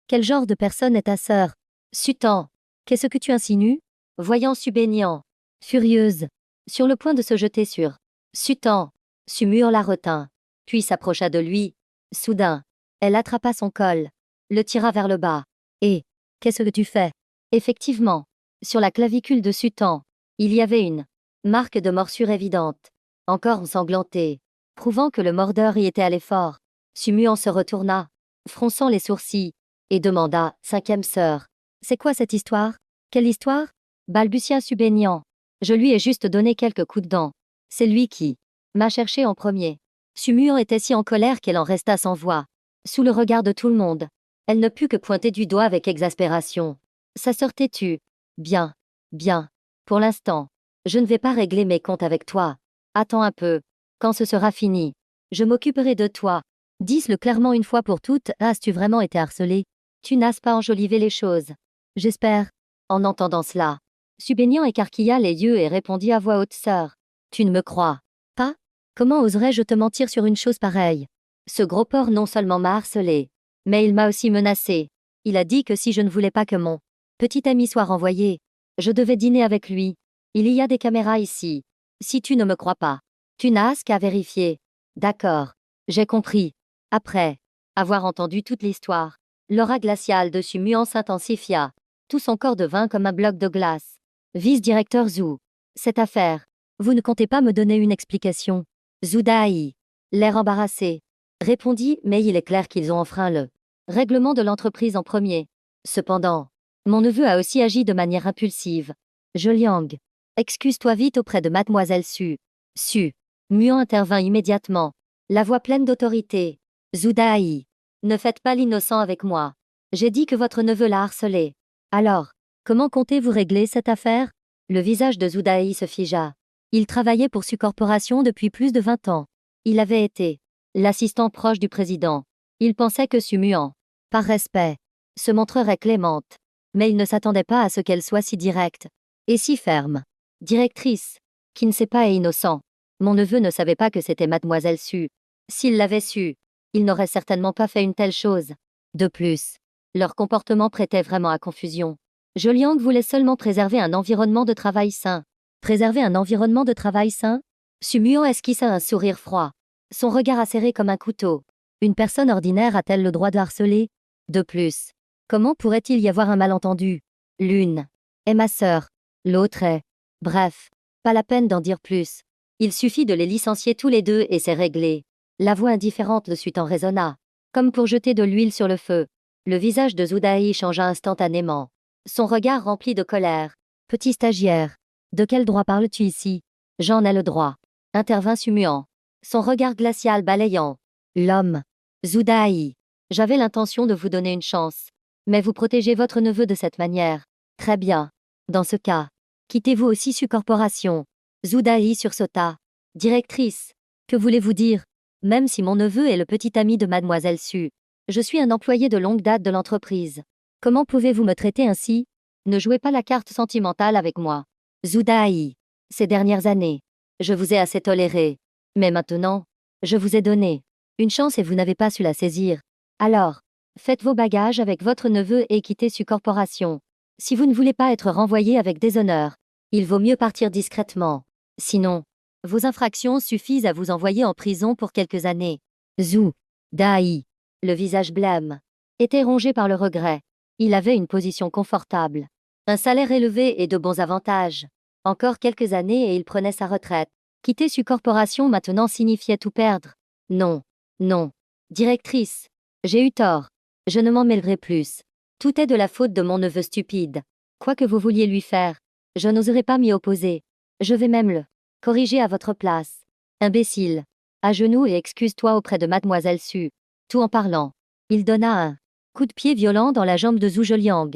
Quel genre de personne est ta sœur? Sutan. Qu'est-ce que tu insinues? Voyant Su baignant. Furieuse. Sur le point de se jeter sur Sutan. Sumur la retint. Puis s'approcha de lui. Soudain. Elle attrapa son col. Le tira vers le bas. Et qu'est-ce que tu fais? Effectivement. Sur la clavicule de Sutan. Il y avait une marque de morsure évidente. Encore ensanglantée. Prouvant que le mordeur y était allé fort. Sumuan se retourna, fronçant les sourcils, et demanda, cinquième sœur. C'est quoi cette histoire? Quelle histoire? Balbutia Su baignant. Je lui ai juste donné quelques coups de dent. C'est lui qui m'a cherché en premier. Sumuan était si en colère qu'elle en resta sans voix. Sous le regard de tout le monde. Elle ne put que pointer du doigt avec exaspération. Sa sœur têtue. Bien. Bien. Pour l'instant. Je ne vais pas régler mes comptes avec toi. Attends un peu. Quand ce sera fini. Je m'occuperai de toi. Dis-le clairement une fois pour toutes, as-tu vraiment été harcelé? Tu n'as pas enjolivé les choses. J'espère. En entendant cela, Su baignant écarquilla les yeux et répondit à voix haute, sœur. Tu ne me crois pas? Comment oserais-je te mentir sur une chose pareille? Ce gros porc non seulement m'a harcelé, mais il m'a aussi menacé. Il a dit que si je ne voulais pas que mon petit ami soit renvoyé, je devais dîner avec lui. Il y a des caméras ici. Si tu ne me crois pas, tu n'as qu'à vérifier. D'accord. J'ai compris. Après avoir entendu toute l'histoire, l'aura glaciale de Sumuan s'intensifia. Tout son corps devint comme un bloc de glace. Vice-directeur Zhu. Cette affaire. Vous ne comptez pas me donner une explication? Zhu Dai. L'air embarrassé. Répondit, mais il est clair qu'ils ont enfreint le règlement de l'entreprise en premier. Cependant, mon neveu a aussi agi de manière impulsive. Liang. Excuse-toi vite auprès de mademoiselle Su. Su. Muan intervint immédiatement. La voix pleine d'autorité. Zhu Dai. Ne faites pas l'innocent avec moi. J'ai dit que votre neveu l'a harcelé. Alors, comment comptez-vous régler cette affaire? Le visage de Zhu Dai se figea. Il travaillait pour Su Corporation depuis plus de 20 ans. Il avait été l'assistant proche du président. Il pensait que Su Muan, par respect, se montrerait clémente. Mais il ne s'attendait pas à ce qu'elle soit si directe et si ferme. Directrice, qui ne sait pas est innocent. Mon neveu ne savait pas que c'était mademoiselle Su. S'il l'avait su, il n'aurait certainement pas fait une telle chose. De plus, leur comportement prêtait vraiment à confusion. Liang voulait seulement préserver un environnement de travail sain. Préserver un environnement de travail sain? Su Muan esquissa un sourire froid. Son regard acéré comme un couteau. Une personne ordinaire a-t-elle le droit de harceler? De plus, comment pourrait-il y avoir un malentendu? L'une est ma sœur, l'autre est... Bref, pas la peine d'en dire plus. Il suffit de les licencier tous les deux et c'est réglé. La voix indifférente de Sutan résonna, comme pour jeter de l'huile sur le feu. Le visage de Zhu Dai changea instantanément. Son regard rempli de colère. Petit stagiaire, de quel droit parles-tu ici? J'en ai le droit. Intervint Su Muan. Son regard glacial balayant. L'homme. Zhu Dai. J'avais l'intention de vous donner une chance. Mais vous protégez votre neveu de cette manière. Très bien. Dans ce cas, quittez-vous aussi Su Corporation. Zhu Dai sursauta. Directrice, que voulez-vous dire? Même si mon neveu est le petit ami de mademoiselle Su, je suis un employé de longue date de l'entreprise. Comment pouvez-vous me traiter ainsi? Ne jouez pas la carte sentimentale avec moi. Zhu Dai. Ces dernières années, je vous ai assez toléré. Mais maintenant, je vous ai donné une chance et vous n'avez pas su la saisir. Alors, faites vos bagages avec votre neveu et quittez Su Corporation. Si vous ne voulez pas être renvoyé avec déshonneur, il vaut mieux partir discrètement. Sinon, vos infractions suffisent à vous envoyer en prison pour quelques années. Zhu Dai. Le visage blême était rongé par le regret. Il avait une position confortable, un salaire élevé et de bons avantages. Encore quelques années et il prenait sa retraite. Quitter Su Corporation maintenant signifiait tout perdre. Non. Non. Directrice. J'ai eu tort. Je ne m'en mêlerai plus. Tout est de la faute de mon neveu stupide. Quoi que vous vouliez lui faire, je n'oserai pas m'y opposer. Je vais même le corriger à votre place. Imbécile. À genoux et excuse-toi auprès de mademoiselle Su. Tout en parlant, il donna un coup de pied violent dans la jambe de Zhu Liang,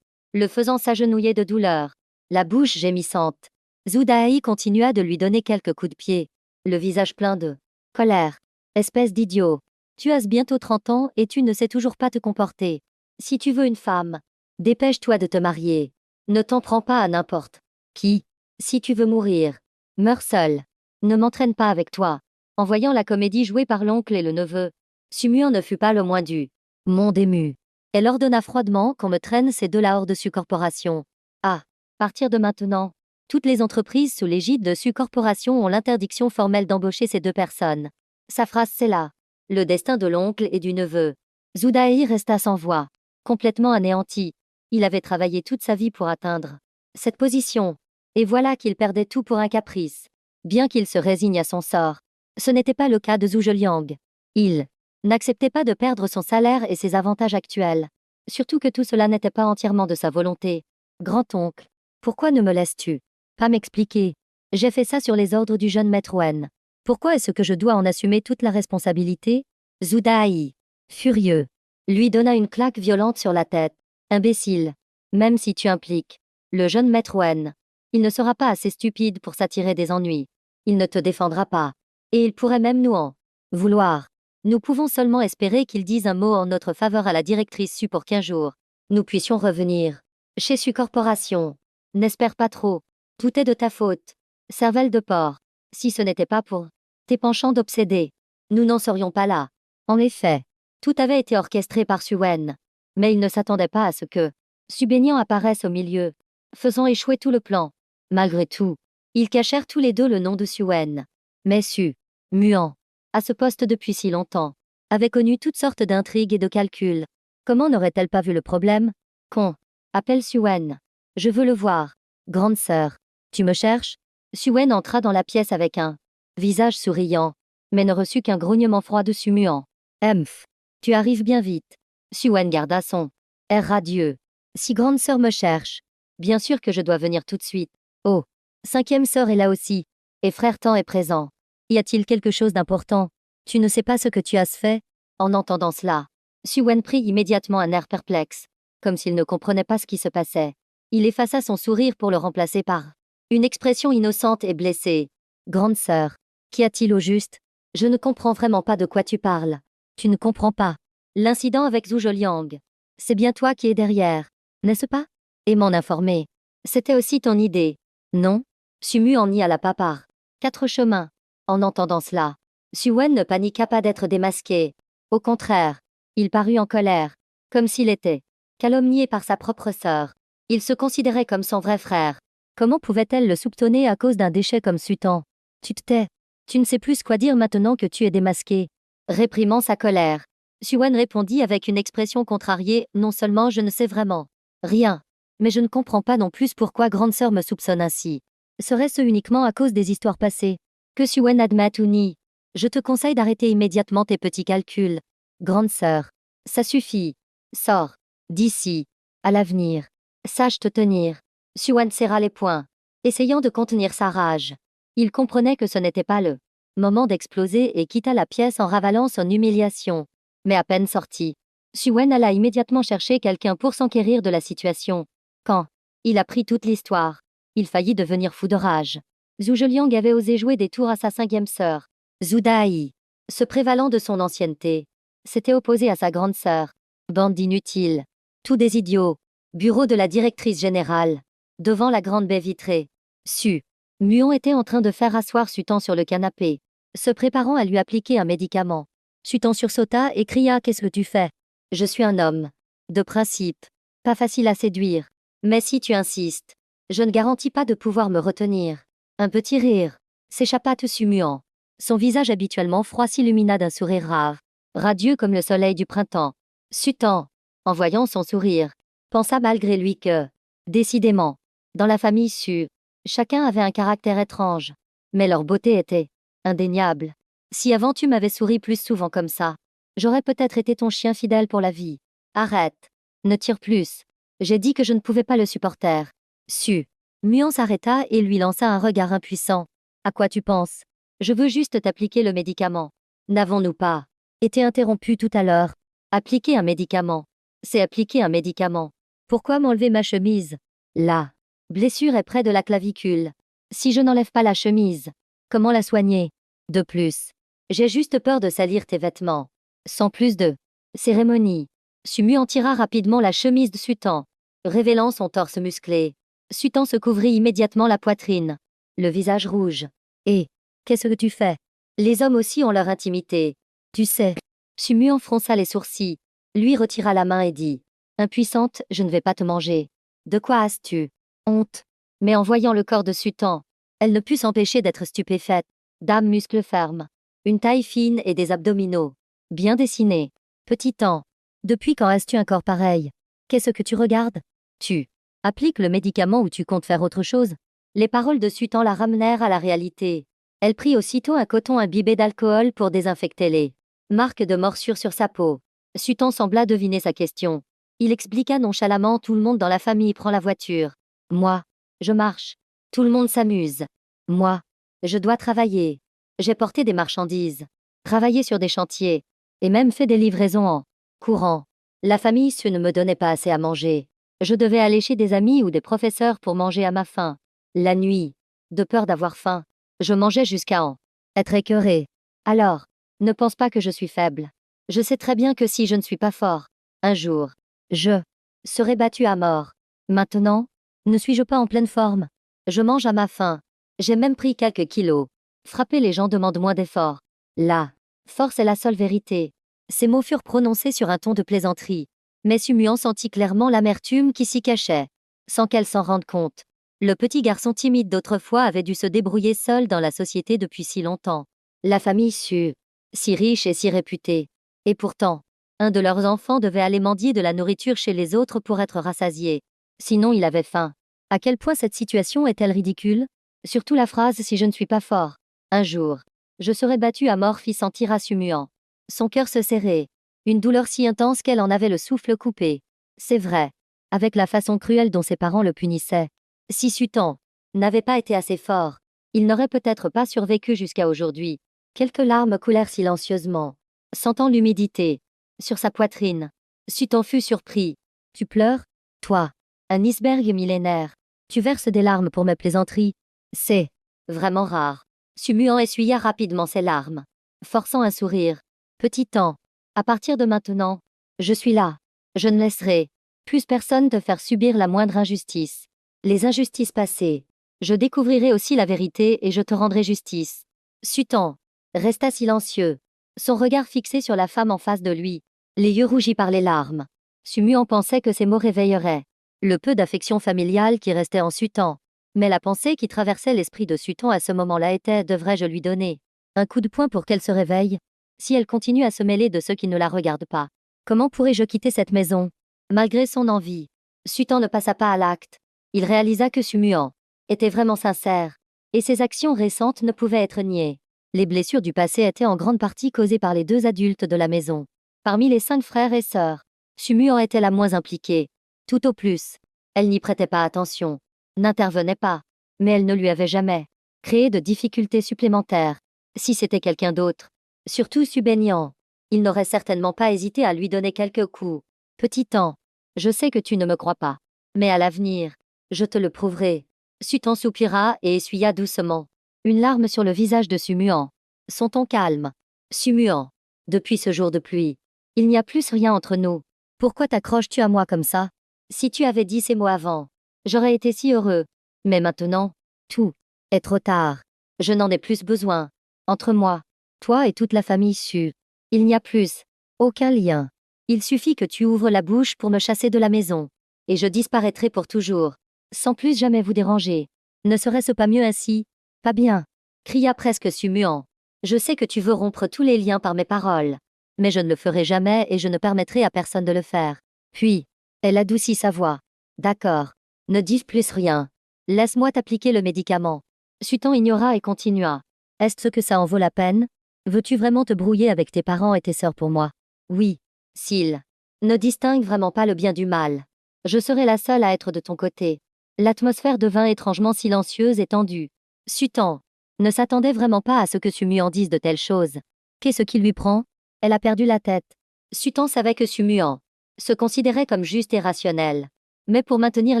le faisant s'agenouiller de douleur, la bouche gémissante. Zhu Dai continua de lui donner quelques coups de pied, le visage plein de colère. Espèce d'idiot. Tu as bientôt 30 ans et tu ne sais toujours pas te comporter. Si tu veux une femme, dépêche-toi de te marier. Ne t'en prends pas à n'importe qui. Si tu veux mourir, meurs seul. Ne m'entraîne pas avec toi. En voyant la comédie jouée par l'oncle et le neveu, Su Muan ne fut pas le moins du monde ému. Elle ordonna froidement qu'on me traîne ces deux-là hors de Su Corporation. À partir de maintenant, toutes les entreprises sous l'égide de Su Corporation ont l'interdiction formelle d'embaucher ces deux personnes. Sa phrase c'est là. Le destin de l'oncle et du neveu. Zoudaï resta sans voix, complètement anéanti. Il avait travaillé toute sa vie pour atteindre cette position. Et voilà qu'il perdait tout pour un caprice. Bien qu'il se résigne à son sort, ce n'était pas le cas de Zhu Liang. Il n'acceptait pas de perdre son salaire et ses avantages actuels. Surtout que tout cela n'était pas entièrement de sa volonté. Grand-oncle, pourquoi ne me laisses-tu pas m'expliquer? J'ai fait ça sur les ordres du jeune maître Wen. Pourquoi est-ce que je dois en assumer toute la responsabilité? Zhu Dai, furieux, lui donna une claque violente sur la tête. Imbécile. Même si tu impliques le jeune maître Wen, il ne sera pas assez stupide pour s'attirer des ennuis. Il ne te défendra pas. Et il pourrait même nous en vouloir. Nous pouvons seulement espérer qu'il dise un mot en notre faveur à la directrice Su pour qu'un jour, nous puissions revenir chez Su Corporation. N'espère pas trop. Tout est de ta faute. Cervelle de porc. Si ce n'était pas pour tes penchants d'obsédé, nous n'en serions pas là. En effet, tout avait été orchestré par Su Wen. Mais il ne s'attendait pas à ce que Su Baignant apparaisse au milieu, faisant échouer tout le plan. Malgré tout, ils cachèrent tous les deux le nom de Su Wen. Mais Su, muant, à ce poste depuis si longtemps, avait connu toutes sortes d'intrigues et de calculs. Comment n'aurait-elle pas vu le problème? Qu'on appelle Su Wen. Je veux le voir. Grande sœur, tu me cherches? Su Wen entra dans la pièce avec un visage souriant, mais ne reçut qu'un grognement froid de Su Muant. Emph, tu arrives bien vite. Su Wen garda son air radieux. Si grande sœur me cherche, bien sûr que je dois venir tout de suite. Oh, cinquième sœur est là aussi, et frère Tan est présent. Y a-t-il quelque chose d'important? Tu ne sais pas ce que tu as fait? En entendant cela, Su Wen prit immédiatement un air perplexe, comme s'il ne comprenait pas ce qui se passait. Il effaça son sourire pour le remplacer par une expression innocente et blessée. Grande sœur, qu'y a-t-il au juste? Je ne comprends vraiment pas de quoi tu parles. Tu ne comprends pas. L'incident avec Zhu Liang. C'est bien toi qui es derrière, n'est-ce pas? Et m'en informer. C'était aussi ton idée, non? Su Mu en y alla pas par 4 chemins. En entendant cela, Su Wen ne paniqua pas d'être démasqué. Au contraire, il parut en colère, comme s'il était calomnié par sa propre sœur. Il se considérait comme son vrai frère. Comment pouvait-elle le soupçonner à cause d'un déchet comme Sutan? Tu te tais. Tu ne sais plus quoi dire maintenant que tu es démasqué. Réprimant sa colère, Su Wen répondit avec une expression contrariée, non seulement je ne sais vraiment rien, mais je ne comprends pas non plus pourquoi grande sœur me soupçonne ainsi. Serait-ce uniquement à cause des histoires passées? Que Su Wen admette ou nie? Je te conseille d'arrêter immédiatement tes petits calculs. Grande sœur, ça suffit. Sors d'ici. À l'avenir, sache te tenir. Su Wen serra les poings, essayant de contenir sa rage. Il comprenait que ce n'était pas le moment d'exploser et quitta la pièce en ravalant son humiliation. Mais à peine sorti, Su Wen alla immédiatement chercher quelqu'un pour s'enquérir de la situation. Quand il apprit toute l'histoire, il faillit devenir fou de rage. Zhu Liang avait osé jouer des tours à sa 5e sœur. Zhu Dai, se prévalant de son ancienneté, s'était opposé à sa grande sœur. Bande d'inutiles. Tous des idiots. Bureau de la directrice générale. Devant la grande baie vitrée. Su Muon était en train de faire asseoir Sutan sur le canapé, se préparant à lui appliquer un médicament. Sutan sursauta et cria: Qu'est-ce que tu fais? Je suis un homme. De principe. Pas facile à séduire. Mais si tu insistes, je ne garantis pas de pouvoir me retenir. Un petit rire s'échappa de Su Muon. Son visage habituellement froid s'illumina d'un sourire rare, radieux comme le soleil du printemps. Sutan, en voyant son sourire, pensa malgré lui que, décidément, dans la famille Su, chacun avait un caractère étrange. Mais leur beauté était indéniable. Si avant tu m'avais souri plus souvent comme ça, j'aurais peut-être été ton chien fidèle pour la vie. Arrête. Ne tire plus. J'ai dit que je ne pouvais pas le supporter. Su Muon s'arrêta et lui lança un regard impuissant. À quoi tu penses? Je veux juste t'appliquer le médicament. N'avons-nous pas été interrompus tout à l'heure? Appliquer un médicament. C'est appliquer un médicament. Pourquoi m'enlever ma chemise? La blessure est près de la clavicule. Si je n'enlève pas la chemise, comment la soigner? De plus, j'ai juste peur de salir tes vêtements. Sans plus de cérémonie, Su Mu en tira rapidement la chemise de Sutan, révélant son torse musclé. Sutan se couvrit immédiatement la poitrine, le visage rouge. Et qu'est-ce que tu fais? Les hommes aussi ont leur intimité. Tu sais. Su Mu en fronça les sourcils, lui retira la main et dit: Impuissante, je ne vais pas te manger. De quoi as-tu honte? Mais en voyant le corps de Sutan, elle ne put s'empêcher d'être stupéfaite. Dame muscles fermes, une taille fine et des abdominaux bien dessinés. Petit temps. Depuis quand as-tu un corps pareil? Qu'est-ce que tu regardes? Tu appliques le médicament ou tu comptes faire autre chose? Les paroles de Sutan la ramenèrent à la réalité. Elle prit aussitôt un coton imbibé d'alcool pour désinfecter les marques de morsure sur sa peau. Sutan sembla deviner sa question. Il expliqua nonchalamment: tout le monde dans la famille prend la voiture. Moi, je marche. Tout le monde s'amuse. Moi, je dois travailler. J'ai porté des marchandises, travaillé sur des chantiers, et même fait des livraisons en courant. La famille Su ne me donnait pas assez à manger. Je devais aller chez des amis ou des professeurs pour manger à ma faim. La nuit, de peur d'avoir faim, je mangeais jusqu'à en être écœuré. Alors, ne pense pas que je suis faible. Je sais très bien que si je ne suis pas fort, un jour, je serai battu à mort. Maintenant, ne suis-je pas en pleine forme? Je mange à ma faim. J'ai même pris quelques kilos. Frapper les gens demande moins d'efforts. La force est la seule vérité. Ces mots furent prononcés sur un ton de plaisanterie. Mais Sumuan sentit clairement l'amertume qui s'y cachait, sans qu'elle s'en rende compte. Le petit garçon timide d'autrefois avait dû se débrouiller seul dans la société depuis si longtemps. La famille Su, si riche et si réputée. Et pourtant, un de leurs enfants devait aller mendier de la nourriture chez les autres pour être rassasié. Sinon il avait faim. À quel point cette situation est-elle ridicule? Surtout la phrase: si je ne suis pas fort, un jour, je serai battu à mort fit sentir à Sumuan. Son cœur se serrait. Une douleur si intense qu'elle en avait le souffle coupé. C'est vrai. Avec la façon cruelle dont ses parents le punissaient. Si Sutan n'avait pas été assez fort, il n'aurait peut-être pas survécu jusqu'à aujourd'hui. Quelques larmes coulèrent silencieusement, sentant l'humidité sur sa poitrine. Sutan fut surpris. Tu pleures? Toi, un iceberg millénaire. Tu verses des larmes pour mes plaisanteries. C'est vraiment rare. Sumuan essuya rapidement ses larmes, forçant un sourire. Petit temps. À partir de maintenant, je suis là. Je ne laisserai plus personne te faire subir la moindre injustice. Les injustices passées. Je découvrirai aussi la vérité et je te rendrai justice. Sutan resta silencieux, son regard fixé sur la femme en face de lui, les yeux rougis par les larmes. Sumuan pensait que ces mots réveilleraient le peu d'affection familiale qui restait en Sutan. Mais la pensée qui traversait l'esprit de Sutan à ce moment-là était: devrais-je lui donner un coup de poing pour qu'elle se réveille? Si elle continue à se mêler de ceux qui ne la regardent pas, comment pourrais-je quitter cette maison? Malgré son envie, Sutan ne passa pas à l'acte. Il réalisa que Sumuan était vraiment sincère, et ses actions récentes ne pouvaient être niées. Les blessures du passé étaient en grande partie causées par les deux adultes de la maison. Parmi les 5 frères et sœurs, Sumuan était la moins impliquée. Tout au plus, elle n'y prêtait pas attention, n'intervenait pas, mais elle ne lui avait jamais créé de difficultés supplémentaires. Si c'était quelqu'un d'autre, surtout Subenian, il n'aurait certainement pas hésité à lui donner quelques coups. Petit temps, je sais que tu ne me crois pas, mais à l'avenir, je te le prouverai. Sutan soupira et essuya doucement une larme sur le visage de Sumuan. Son ton calme. Sumuan, depuis ce jour de pluie, il n'y a plus rien entre nous. Pourquoi t'accroches-tu à moi comme ça? Si tu avais dit ces mots avant, j'aurais été si heureux. Mais maintenant, tout est trop tard. Je n'en ai plus besoin. Entre moi, toi et toute la famille Su, il n'y a plus aucun lien. Il suffit que tu ouvres la bouche pour me chasser de la maison, et je disparaîtrai pour toujours, sans plus jamais vous déranger. Ne serait-ce pas mieux ainsi? Pas bien, cria presque Sumuan. Je sais que tu veux rompre tous les liens par mes paroles, mais je ne le ferai jamais et je ne permettrai à personne de le faire. Puis, elle adoucit sa voix. D'accord. Ne dis plus rien. Laisse-moi t'appliquer le médicament. Sutan ignora et continua. Est-ce que ça en vaut la peine? Veux-tu vraiment te brouiller avec tes parents et tes sœurs pour moi? Oui. S'ils ne distinguent vraiment pas le bien du mal, je serai la seule à être de ton côté. L'atmosphère devint étrangement silencieuse et tendue. Sutan ne s'attendait vraiment pas à ce que Sumuan dise de telles choses. Qu'est-ce qui lui prend? Elle a perdu la tête. Sutan savait que Sumuan se considérait comme juste et rationnel. Mais pour maintenir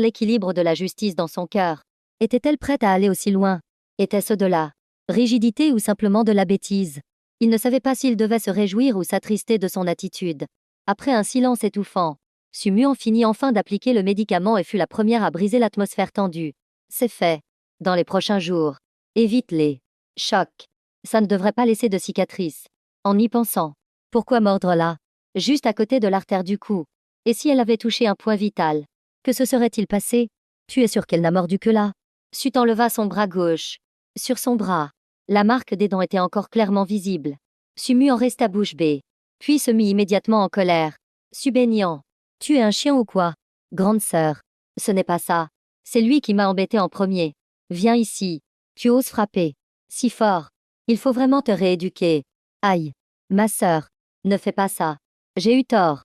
l'équilibre de la justice dans son cœur, était-elle prête à aller aussi loin? Était-ce de la rigidité ou simplement de la bêtise? Il ne savait pas s'il devait se réjouir ou s'attrister de son attitude. Après un silence étouffant, Sumuan finit enfin d'appliquer le médicament et fut la première à briser l'atmosphère tendue. C'est fait. Dans les prochains jours, évite les chocs. Ça ne devrait pas laisser de cicatrices. En y pensant, pourquoi mordre là? juste à côté de l'artère du cou. Et si elle avait touché un point vital? Que se serait-il passé? Tu es sûr qu'elle n'a mordu que là? Sutan leva son bras gauche. Sur son bras, la marque des dents était encore clairement visible. Sumu en resta bouche bée, puis se mit immédiatement en colère. Subénian, tu es un chien ou quoi? Grande sœur, ce n'est pas ça. C'est lui qui m'a embêté en premier. Viens ici. Tu oses frapper. Si fort. Il faut vraiment te rééduquer. Aïe. Ma sœur, ne fais pas ça. J'ai eu tort.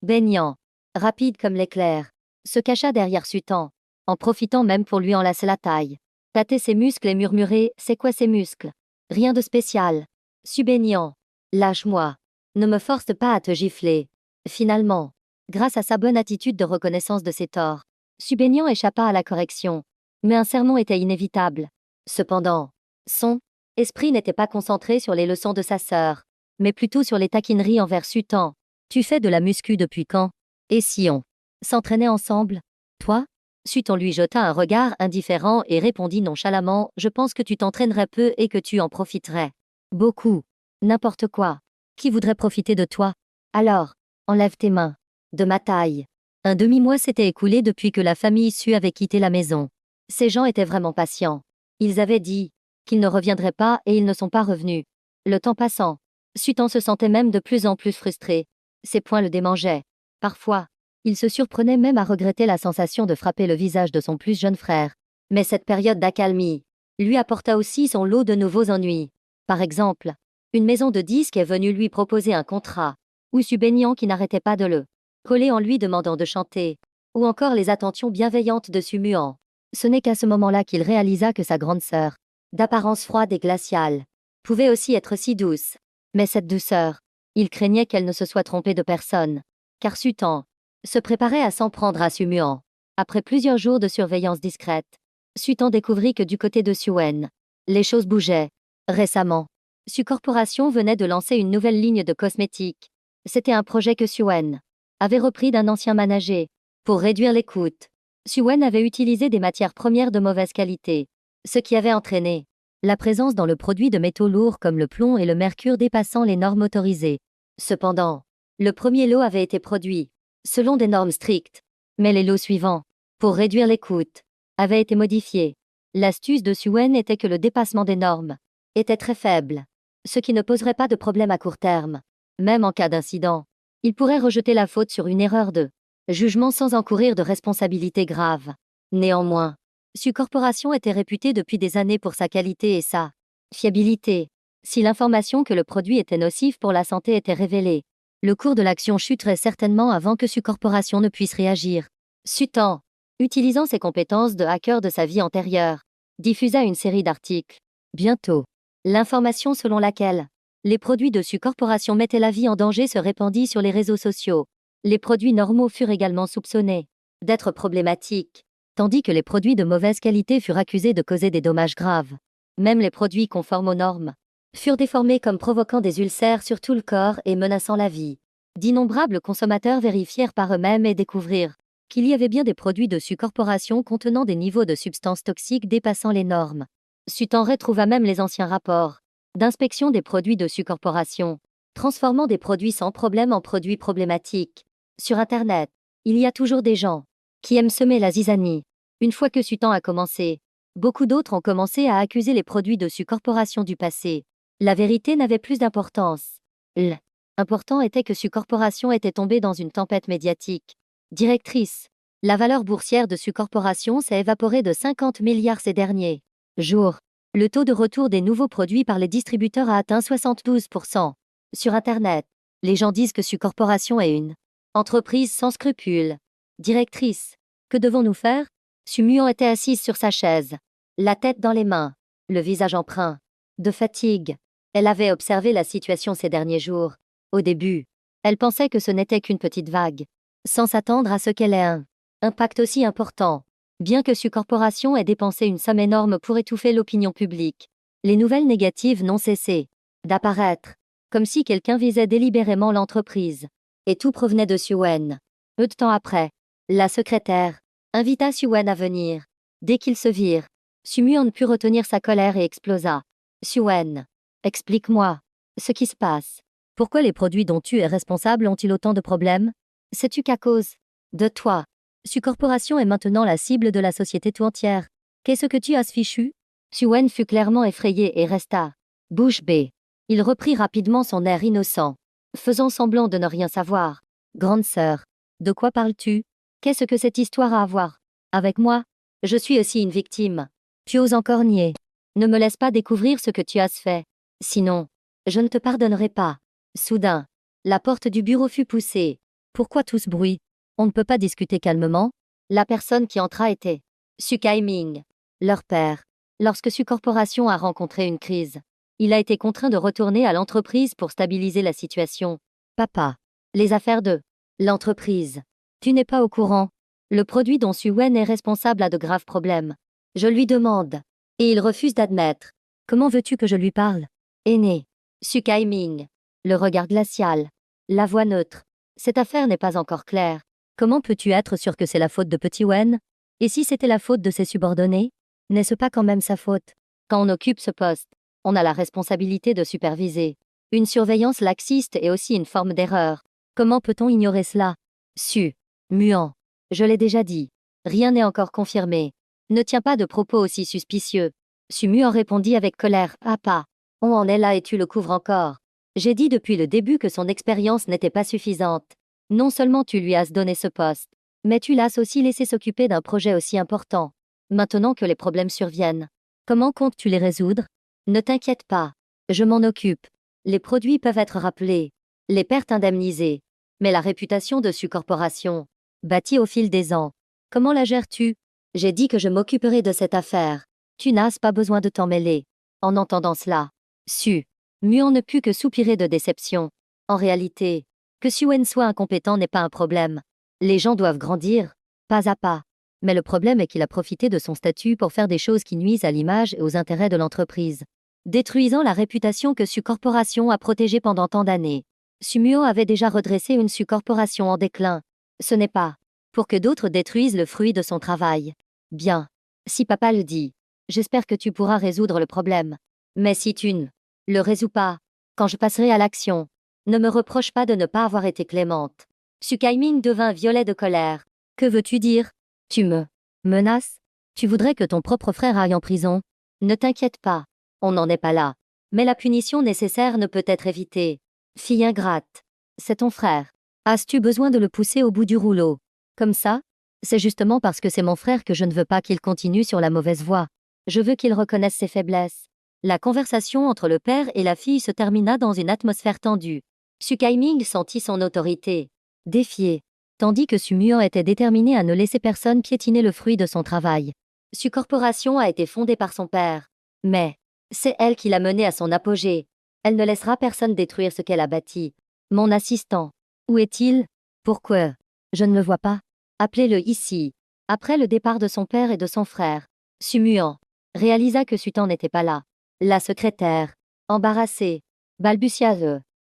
Baignant, rapide comme l'éclair, se cacha derrière Sutan, en profitant même pour lui enlacer la taille. Tâter ses muscles et murmurer: c'est quoi ces muscles? Rien de spécial. Subaignant, lâche-moi. Ne me force pas à te gifler. Finalement, grâce à sa bonne attitude de reconnaissance de ses torts, Subaignant échappa à la correction. Mais un sermon était inévitable. Cependant, son esprit n'était pas concentré sur les leçons de sa sœur, mais plutôt sur les taquineries envers Sutan. Tu fais de la muscu depuis quand? Et si on s'entraînait ensemble? Toi? Sutan lui jeta un regard indifférent et répondit nonchalamment: je pense que tu t'entraînerais peu et que tu en profiterais beaucoup. N'importe quoi. Qui voudrait profiter de toi? Alors, enlève tes mains de ma taille. Un demi-mois s'était écoulé depuis que la famille Su avait quitté la maison. Ces gens étaient vraiment patients. Ils avaient dit qu'ils ne reviendraient pas et ils ne sont pas revenus. Le temps passant, Sutan se sentait même de plus en plus frustré. Ses poings le démangeaient. Parfois, il se surprenait même à regretter la sensation de frapper le visage de son plus jeune frère. Mais cette période d'accalmie lui apporta aussi son lot de nouveaux ennuis. Par exemple, une maison de disques est venue lui proposer un contrat, ou Subaignant qui n'arrêtait pas de le coller en lui demandant de chanter, ou encore les attentions bienveillantes de Sumuan. Ce n'est qu'à ce moment-là qu'il réalisa que sa grande sœur, d'apparence froide et glaciale, pouvait aussi être si douce. Mais cette douceur, il craignait qu'elle ne se soit trompée de personne. Car Sutan se préparait à s'en prendre à Sumuan. Après plusieurs jours de surveillance discrète, Sutan découvrit que du côté de Suen, les choses bougeaient. Récemment, Su Corporation venait de lancer une nouvelle ligne de cosmétiques. C'était un projet que Suen avait repris d'un ancien manager. Pour réduire les coûts, Suen avait utilisé des matières premières de mauvaise qualité, ce qui avait entraîné la présence dans le produit de métaux lourds comme le plomb et le mercure dépassant les normes autorisées. Cependant, le premier lot avait été produit selon des normes strictes, mais les lots suivants, pour réduire les coûts, avaient été modifiés. L'astuce de Suen était que le dépassement des normes était très faible, ce qui ne poserait pas de problème à court terme. Même en cas d'incident, il pourrait rejeter la faute sur une erreur de jugement sans encourir de responsabilité grave. Néanmoins, Su Corporation était réputée depuis des années pour sa qualité et sa fiabilité. Si l'information que le produit était nocif pour la santé était révélée, le cours de l'action chuterait certainement avant que Su Corporation ne puisse réagir. Sutan, utilisant ses compétences de hacker de sa vie antérieure, diffusa une série d'articles. Bientôt, l'information selon laquelle les produits de Su Corporation mettaient la vie en danger se répandit sur les réseaux sociaux. Les produits normaux furent également soupçonnés d'être problématiques, tandis que les produits de mauvaise qualité furent accusés de causer des dommages graves. Même les produits conformes aux normes furent déformés comme provoquant des ulcères sur tout le corps et menaçant la vie. D'innombrables consommateurs vérifièrent par eux-mêmes et découvrirent qu'il y avait bien des produits de Su Corporation contenant des niveaux de substances toxiques dépassant les normes. Sutan retrouva même les anciens rapports d'inspection des produits de Su Corporation, transformant des produits sans problème en produits problématiques. Sur Internet, il y a toujours des gens qui aiment semer la zizanie. Une fois que Sutan a commencé, beaucoup d'autres ont commencé à accuser les produits de Su Corporation du passé. La vérité n'avait plus d'importance. L'important était que Su Corporation était tombée dans une tempête médiatique. Directrice, la valeur boursière de Su Corporation s'est évaporée de 50 milliards ces derniers jours. Le taux de retour des nouveaux produits par les distributeurs a atteint 72%. Sur Internet, les gens disent que Su Corporation est une entreprise sans scrupules. Directrice, que devons-nous faire? Sumuan était assise sur sa chaise, la tête dans les mains, le visage empreint de fatigue. Elle avait observé la situation ces derniers jours. Au début, elle pensait que ce n'était qu'une petite vague, sans s'attendre à ce qu'elle ait un impact aussi important. Bien que Su Corporation ait dépensé une somme énorme pour étouffer l'opinion publique, les nouvelles négatives n'ont cessé d'apparaître, comme si quelqu'un visait délibérément l'entreprise. Et tout provenait de Suen. Peu de temps après, la secrétaire invita Suen à venir. Dès qu'ils se virent, Sumuan ne put retenir sa colère et explosa. Suen, explique-moi ce qui se passe. Pourquoi les produits dont tu es responsable ont-ils autant de problèmes? Sais-tu qu'à cause de toi, Su Corporation est maintenant la cible de la société tout entière. Qu'est-ce que tu as fichu? Suen fut clairement effrayé et resta bouche bée. Il reprit rapidement son air innocent, faisant semblant de ne rien savoir. Grande sœur, de quoi parles-tu? Qu'est-ce que cette histoire a à voir avec moi? Je suis aussi une victime. Tu oses encore nier. Ne me laisse pas découvrir ce que tu as fait. Sinon, je ne te pardonnerai pas. Soudain, la porte du bureau fut poussée. Pourquoi tout ce bruit? On ne peut pas discuter calmement? La personne qui entra était Su Kaiming, leur père. Lorsque Su Corporation a rencontré une crise, il a été contraint de retourner à l'entreprise pour stabiliser la situation. Papa, les affaires de l'entreprise. Tu n'es pas au courant. Le produit dont Suen est responsable a de graves problèmes. Je lui demande. Et il refuse d'admettre. Comment veux-tu que je lui parle? Aîné. Su Kaiming. Le regard glacial. La voix neutre. Cette affaire n'est pas encore claire. Comment peux-tu être sûr que c'est la faute de Petit Wen? Et si c'était la faute de ses subordonnés? N'est-ce pas quand même sa faute? Quand on occupe ce poste, on a la responsabilité de superviser. Une surveillance laxiste est aussi une forme d'erreur. Comment peut-on ignorer cela? Su. Muant. Je l'ai déjà dit. Rien n'est encore confirmé. Ne tiens pas de propos aussi suspicieux. Su Muant répondit avec colère. Papa, on en est là et tu le couvres encore. J'ai dit depuis le début que son expérience n'était pas suffisante. Non seulement tu lui as donné ce poste, mais tu l'as aussi laissé s'occuper d'un projet aussi important. Maintenant que les problèmes surviennent, comment comptes-tu les résoudre? Ne t'inquiète pas. Je m'en occupe. Les produits peuvent être rappelés. Les pertes indemnisées. Mais la réputation de Su Corporation, bâtie au fil des ans, comment la gères-tu? J'ai dit que je m'occuperai de cette affaire. Tu n'as pas besoin de t'en mêler. En entendant cela, Su Muon ne put que soupirer de déception. En réalité, que Suen soit incompétent n'est pas un problème. Les gens doivent grandir, pas à pas. Mais le problème est qu'il a profité de son statut pour faire des choses qui nuisent à l'image et aux intérêts de l'entreprise, détruisant la réputation que Su Corporation a protégée pendant tant d'années. Sumuo avait déjà redressé une Su Corporation en déclin. Ce n'est pas pour que d'autres détruisent le fruit de son travail. Bien. Si papa le dit, j'espère que tu pourras résoudre le problème. Mais si tu ne le résous pas, quand je passerai à l'action, ne me reproche pas de ne pas avoir été clémente. Su Kaiming devint violet de colère. Que veux-tu dire? Tu me menaces? Tu voudrais que ton propre frère aille en prison? Ne t'inquiète pas, on n'en est pas là. Mais la punition nécessaire ne peut être évitée. Fille ingrate. C'est ton frère. As-tu besoin de le pousser au bout du rouleau? Comme ça? C'est justement parce que c'est mon frère que je ne veux pas qu'il continue sur la mauvaise voie. Je veux qu'il reconnaisse ses faiblesses. La conversation entre le père et la fille se termina dans une atmosphère tendue. Su Kaiming sentit son autorité défiée, tandis que Su Muon était déterminé à ne laisser personne piétiner le fruit de son travail. Su Corporation a été fondée par son père. Mais c'est elle qui l'a menée à son apogée. Elle ne laissera personne détruire ce qu'elle a bâti. Mon assistant. Où est-il? Pourquoi? Je ne le vois pas. Appelez-le ici. Après le départ de son père et de son frère, Su Muon réalisa que Sutan n'était pas là. La secrétaire, embarrassée, balbutia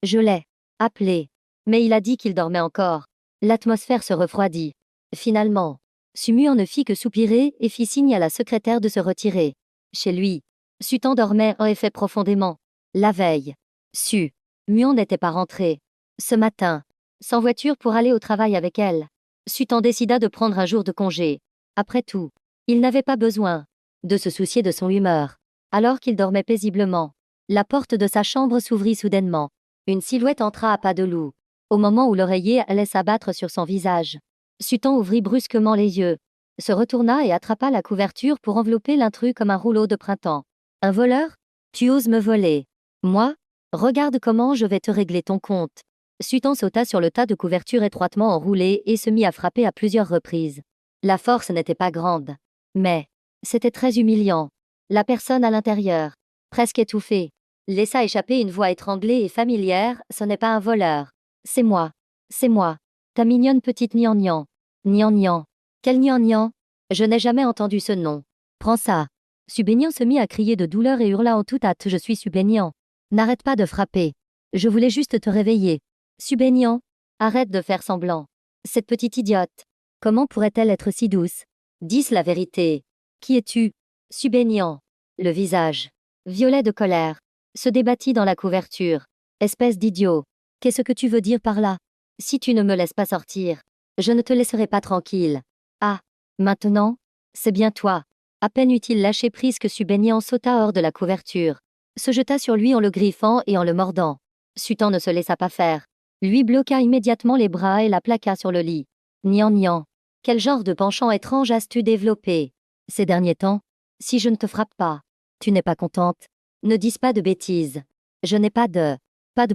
Je l'ai appelé. Mais il a dit qu'il dormait encore. L'atmosphère se refroidit. Finalement, Su Muon ne fit que soupirer et fit signe à la secrétaire de se retirer. Chez lui, Sutan dormait en effet profondément. La veille, Su Muon n'était pas rentré. Ce matin, sans voiture pour aller au travail avec elle, Sutan décida de prendre un jour de congé. Après tout, il n'avait pas besoin de se soucier de son humeur. Alors qu'il dormait paisiblement, la porte de sa chambre s'ouvrit soudainement. Une silhouette entra à pas de loup. Au moment où l'oreiller allait s'abattre sur son visage, Sutan ouvrit brusquement les yeux, se retourna et attrapa la couverture pour envelopper l'intrus comme un rouleau de printemps. Un voleur? Tu oses me voler? Moi? Regarde comment je vais te régler ton compte. Sutan sauta sur le tas de couvertures étroitement enroulées et se mit à frapper à plusieurs reprises. La force n'était pas grande. Mais c'était très humiliant. La personne à l'intérieur, presque étouffée, laissa échapper une voix étranglée et familière. Ce n'est pas un voleur. C'est moi. C'est moi. Ta mignonne petite Nian-Nian. Nian-Nian. Quel Nian-Nian? Je n'ai jamais entendu ce nom. Prends ça. Subénian se mit à crier de douleur et hurla en toute hâte. Je suis Subénian. N'arrête pas de frapper. Je voulais juste te réveiller. Subénian. Arrête de faire semblant. Cette petite idiote. Comment pourrait-elle être si douce? Dis la vérité. Qui es-tu? Subénian. Le visage, violet de colère, se débattit dans la couverture. Espèce d'idiot. Qu'est-ce que tu veux dire par là? Si tu ne me laisses pas sortir, je ne te laisserai pas tranquille. Ah, maintenant? C'est bien toi. À peine eut-il lâché prise que Subénian sauta hors de la couverture, se jeta sur lui en le griffant et en le mordant. Sutan ne se laissa pas faire. Lui bloqua immédiatement les bras et la plaqua sur le lit. Nian nian. Quel genre de penchant étrange as-tu développé ces derniers temps? Si je ne te frappe pas, tu n'es pas contente? Ne dis pas de bêtises. Je n'ai pas de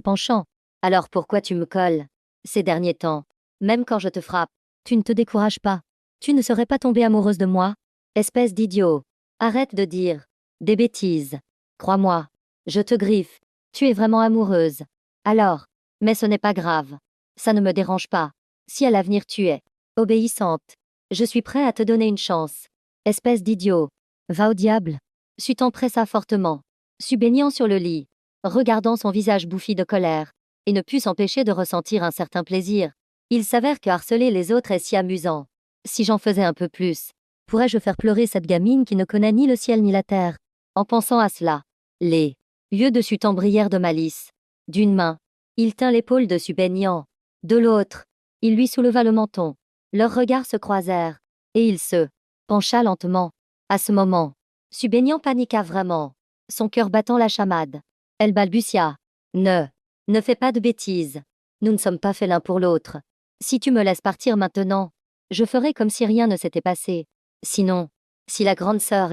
penchant. Alors pourquoi tu me colles? Ces derniers temps, même quand je te frappe, tu ne te décourages pas. Tu ne serais pas tombée amoureuse de moi? Espèce d'idiot. Arrête de dire des bêtises. Crois-moi, je te griffe. Tu es vraiment amoureuse. Alors, mais ce n'est pas grave. Ça ne me dérange pas. Si à l'avenir tu es obéissante, je suis prêt à te donner une chance. Espèce d'idiot. Va au diable. Sutan pressa fortement, Subénian sur le lit, regardant son visage bouffi de colère, et ne put s'empêcher de ressentir un certain plaisir. Il s'avère que harceler les autres est si amusant. Si j'en faisais un peu plus, pourrais-je faire pleurer cette gamine qui ne connaît ni le ciel ni la terre? En pensant à cela, les yeux de Sutan brillèrent de malice. D'une main, il tint l'épaule de Subénian. De l'autre, il lui souleva le menton. Leurs regards se croisèrent, et il se pencha lentement. À ce moment, Subénian paniqua vraiment, son cœur battant la chamade. Elle balbutia. Ne fais pas de bêtises. Nous ne sommes pas faits l'un pour l'autre. Si tu me laisses partir maintenant, je ferai comme si rien ne s'était passé. Sinon, si la grande sœur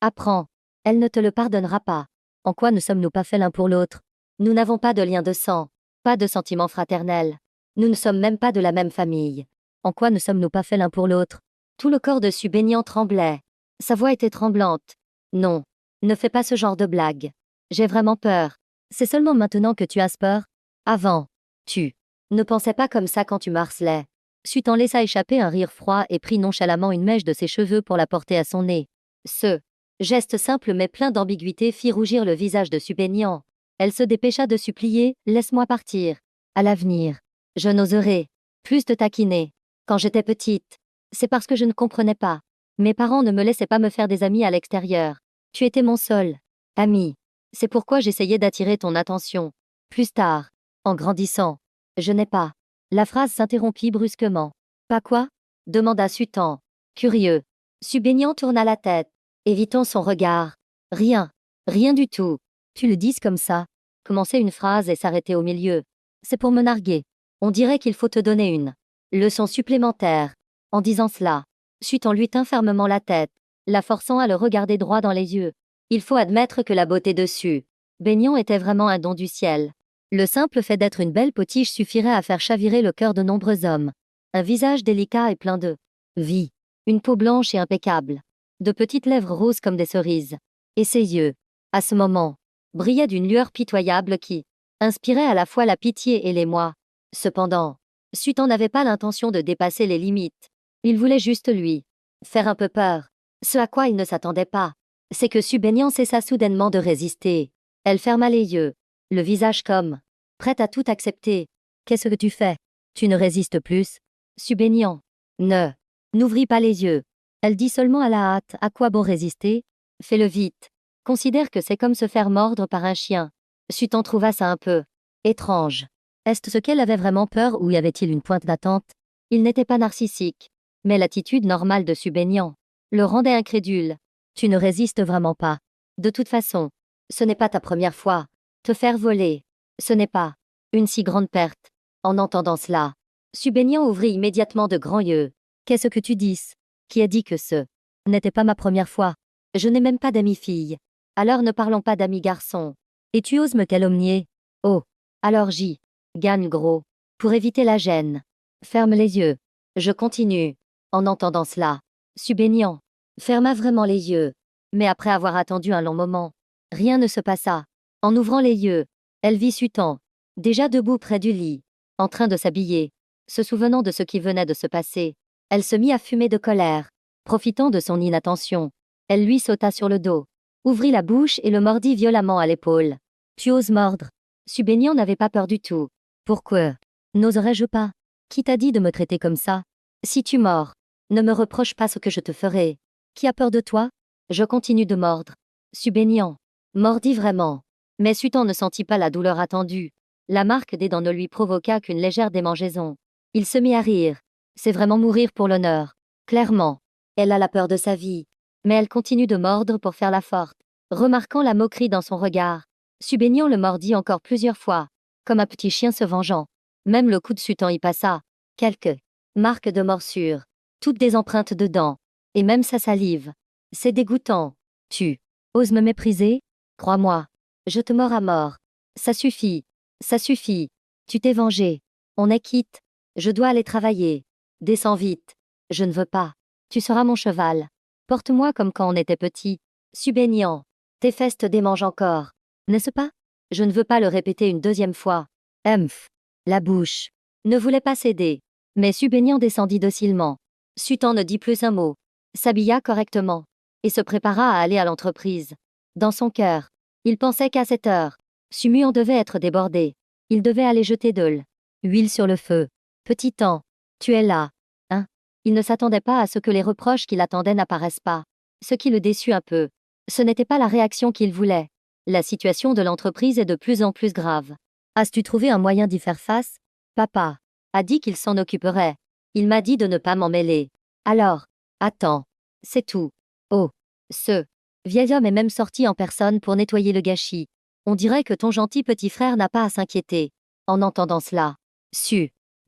apprend, elle ne te le pardonnera pas. En quoi ne sommes-nous pas faits l'un pour l'autre? Nous n'avons pas de lien de sang, pas de sentiments fraternels. Nous ne sommes même pas de la même famille. En quoi ne sommes-nous pas faits l'un pour l'autre? Tout le corps de Subénian tremblait. Sa voix était tremblante. Non, ne fais pas ce genre de blague. J'ai vraiment peur. C'est seulement maintenant que tu as peur? Avant, tu ne pensais pas comme ça quand tu m'harcelais. Sutan laissa échapper un rire froid et prit nonchalamment une mèche de ses cheveux pour la porter à son nez. Ce geste simple mais plein d'ambiguïté fit rougir le visage de Subénian. Elle se dépêcha de supplier, laisse-moi partir. À l'avenir, je n'oserai plus te taquiner. Quand j'étais petite, c'est parce que je ne comprenais pas. Mes parents ne me laissaient pas me faire des amis à l'extérieur. Tu étais mon seul ami. C'est pourquoi j'essayais d'attirer ton attention. Plus tard, en grandissant, je n'ai pas. La phrase s'interrompit brusquement. Pas quoi? Demanda Sutan. Curieux. Subénian tourna la tête, évitant son regard. Rien. Rien du tout. Tu le dises comme ça. Commencer une phrase et s'arrêter au milieu. C'est pour me narguer. On dirait qu'il faut te donner une leçon supplémentaire. En disant cela, Sutan lui tint fermement la tête, la forçant à le regarder droit dans les yeux. Il faut admettre que la beauté dessus Baignon était vraiment un don du ciel. Le simple fait d'être une belle potiche suffirait à faire chavirer le cœur de nombreux hommes. Un visage délicat et plein de vie. Une peau blanche et impeccable. De petites lèvres roses comme des cerises. Et ses yeux, à ce moment, brillaient d'une lueur pitoyable qui inspirait à la fois la pitié et l'émoi. Cependant, Sutan n'avait pas l'intention de dépasser les limites. Il voulait juste lui faire un peu peur. Ce à quoi il ne s'attendait pas, c'est que Subénian cessa soudainement de résister. Elle ferma les yeux, le visage comme prête à tout accepter. Qu'est-ce que tu fais? Tu ne résistes plus? Subénian n'ouvrit pas les yeux. Elle dit seulement à la hâte, à quoi bon résister? Fais-le vite. Considère que c'est comme se faire mordre par un chien. Sutan trouva ça un peu étrange. Est-ce ce qu'elle avait vraiment peur ou y avait-il une pointe d'attente? Il n'était pas narcissique, mais l'attitude normale de Subénian le rendait incrédule. Tu ne résistes vraiment pas. De toute façon, ce n'est pas ta première fois. Te faire voler, ce n'est pas une si grande perte. En entendant cela, Subénian ouvrit immédiatement de grands yeux. Qu'est-ce que tu dis? Qui a dit que ce n'était pas ma première fois? Je n'ai même pas d'amis filles. Alors ne parlons pas d'amis garçons. Et tu oses me calomnier? Oh, alors j'y gagne gros. Pour éviter la gêne. Ferme les yeux. Je continue. En entendant cela, Subénian ferma vraiment les yeux. Mais après avoir attendu un long moment, rien ne se passa. En ouvrant les yeux, elle vit Sutan, déjà debout près du lit, en train de s'habiller. Se souvenant de ce qui venait de se passer, elle se mit à fumer de colère. Profitant de son inattention, elle lui sauta sur le dos, ouvrit la bouche et le mordit violemment à l'épaule. Tu oses mordre? Subénian n'avait pas peur du tout. Pourquoi n'oserais-je pas? Qui t'a dit de me traiter comme ça? Si tu mords, ne me reproche pas ce que je te ferai. Qui a peur de toi? Je continue de mordre. Subénian mordit vraiment. Mais Sutan ne sentit pas la douleur attendue. La marque des dents ne lui provoqua qu'une légère démangeaison. Il se mit à rire. C'est vraiment mourir pour l'honneur. Clairement. Elle a la peur de sa vie. Mais elle continue de mordre pour faire la forte. Remarquant la moquerie dans son regard, Subaignan le mordit encore plusieurs fois, comme un petit chien se vengeant. Même le coup de Sutan y passa. Quelques marques de morsure. Toutes des empreintes de dents. Et même sa salive. C'est dégoûtant. Tu oses me mépriser? Crois-moi. Je te mords à mort. Ça suffit. Ça suffit. Tu t'es vengé. On est quitte. Je dois aller travailler. Descends vite. Je ne veux pas. Tu seras mon cheval. Porte-moi comme quand on était petit. Subaignan. Tes fesses te démangent encore. N'est-ce pas? Je ne veux pas le répéter une deuxième fois. Humph. La bouche ne voulait pas céder. Mais Subaignan descendit docilement. Sutan ne dit plus un mot. S'habilla correctement. Et se prépara à aller à l'entreprise. Dans son cœur, il pensait qu'à cette heure, Sumuan devait être débordé. Il devait aller jeter de l'huile sur le feu. Petit temps. Tu es là. Hein? Il ne s'attendait pas à ce que les reproches qui l'attendaient n'apparaissent pas. Ce qui le déçut un peu. Ce n'était pas la réaction qu'il voulait. La situation de l'entreprise est de plus en plus grave. As-tu trouvé un moyen d'y faire face? Papa a dit qu'il s'en occuperait. Il m'a dit de ne pas m'en mêler. Alors, attends. C'est tout. Oh. Ce vieil homme est même sorti en personne pour nettoyer le gâchis. On dirait que ton gentil petit frère n'a pas à s'inquiéter. En entendant cela,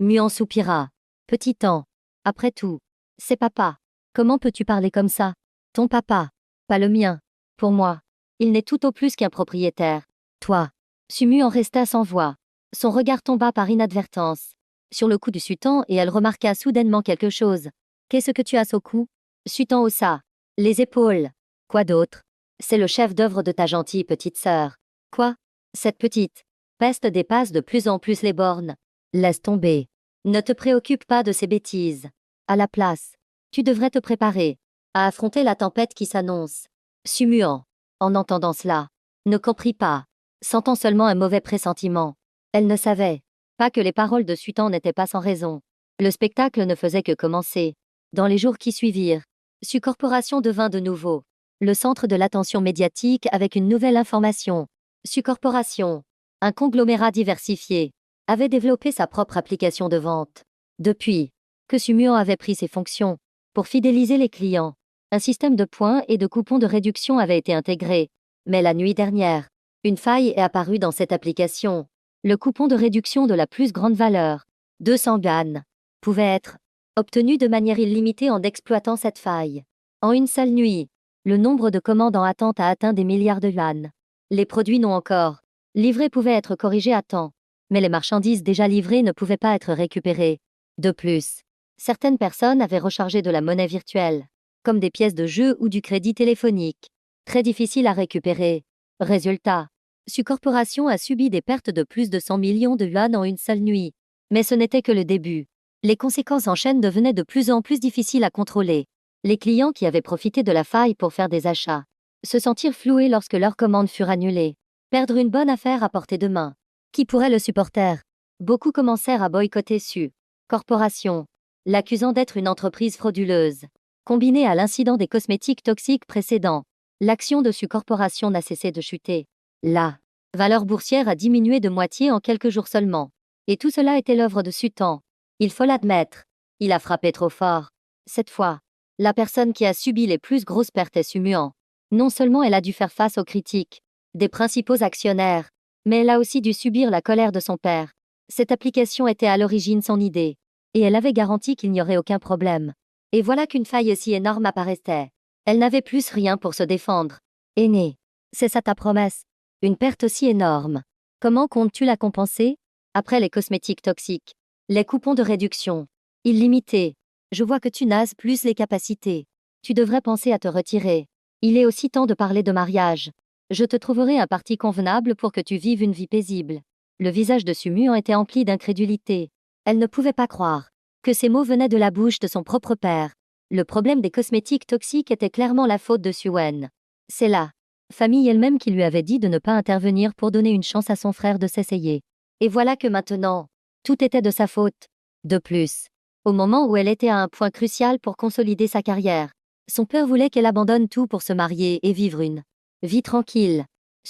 Muan soupira. Petit temps. Après tout, c'est papa. Comment peux-tu parler comme ça? Ton papa. Pas le mien. Pour moi, il n'est tout au plus qu'un propriétaire. Toi. Muan resta sans voix. Son regard tomba par inadvertance sur le cou du Sutan et elle remarqua soudainement quelque chose. Qu'est-ce que tu as au cou? Sutan haussa les épaules. Quoi d'autre? C'est le chef d'œuvre de ta gentille petite sœur. Quoi? Cette petite peste dépasse de plus en plus les bornes. Laisse tomber. Ne te préoccupe pas de ces bêtises. À la place, tu devrais te préparer à affronter la tempête qui s'annonce. Muan, en entendant cela, ne comprit pas, sentant seulement un mauvais pressentiment. Elle ne savait pas que les paroles de Sutan n'étaient pas sans raison. Le spectacle ne faisait que commencer. Dans les jours qui suivirent, Su Corporation devint de nouveau le centre de l'attention médiatique avec une nouvelle information. Su Corporation, un conglomérat diversifié, avait développé sa propre application de vente. Depuis que Muan avait pris ses fonctions, pour fidéliser les clients, un système de points et de coupons de réduction avait été intégré. Mais la nuit dernière, une faille est apparue dans cette application. Le coupon de réduction de la plus grande valeur, 200 yuan, pouvait être obtenu de manière illimitée en exploitant cette faille. En une seule nuit, le nombre de commandes en attente a atteint des milliards de yuan. Les produits non encore livrés pouvaient être corrigés à temps, mais les marchandises déjà livrées ne pouvaient pas être récupérées. De plus, certaines personnes avaient rechargé de la monnaie virtuelle, comme des pièces de jeu ou du crédit téléphonique. Très difficile à récupérer. Résultat, Su Corporation a subi des pertes de plus de 100 millions de yuan en une seule nuit. Mais ce n'était que le début. Les conséquences en chaîne devenaient de plus en plus difficiles à contrôler. Les clients qui avaient profité de la faille pour faire des achats se sentirent floués lorsque leurs commandes furent annulées. Perdre une bonne affaire à portée de main. Qui pourrait le supporter? Beaucoup commencèrent à boycotter Su Corporation, l'accusant d'être une entreprise frauduleuse. Combiné à l'incident des cosmétiques toxiques précédents, l'action de Su Corporation n'a cessé de chuter. La valeur boursière a diminué de moitié en quelques jours seulement. Et tout cela était l'œuvre de Sutan. Il faut l'admettre. Il a frappé trop fort. Cette fois, la personne qui a subi les plus grosses pertes est Muan. Non seulement elle a dû faire face aux critiques des principaux actionnaires, mais elle a aussi dû subir la colère de son père. Cette application était à l'origine son idée. Et elle avait garanti qu'il n'y aurait aucun problème. Et voilà qu'une faille si énorme apparaissait. Elle n'avait plus rien pour se défendre. Aîné, c'est ça ta promesse? Une perte aussi énorme. Comment comptes-tu la compenser? Après les cosmétiques toxiques, les coupons de réduction illimités, je vois que tu nases plus les capacités. Tu devrais penser à te retirer. Il est aussi temps de parler de mariage. Je te trouverai un parti convenable pour que tu vives une vie paisible. Le visage de Muan était empli d'incrédulité. Elle ne pouvait pas croire que ces mots venaient de la bouche de son propre père. Le problème des cosmétiques toxiques était clairement la faute de Wen. C'est la famille elle-même qui lui avait dit de ne pas intervenir pour donner une chance à son frère de s'essayer. Et voilà que maintenant, tout était de sa faute. De plus, au moment où elle était à un point crucial pour consolider sa carrière, son père voulait qu'elle abandonne tout pour se marier et vivre une vie tranquille.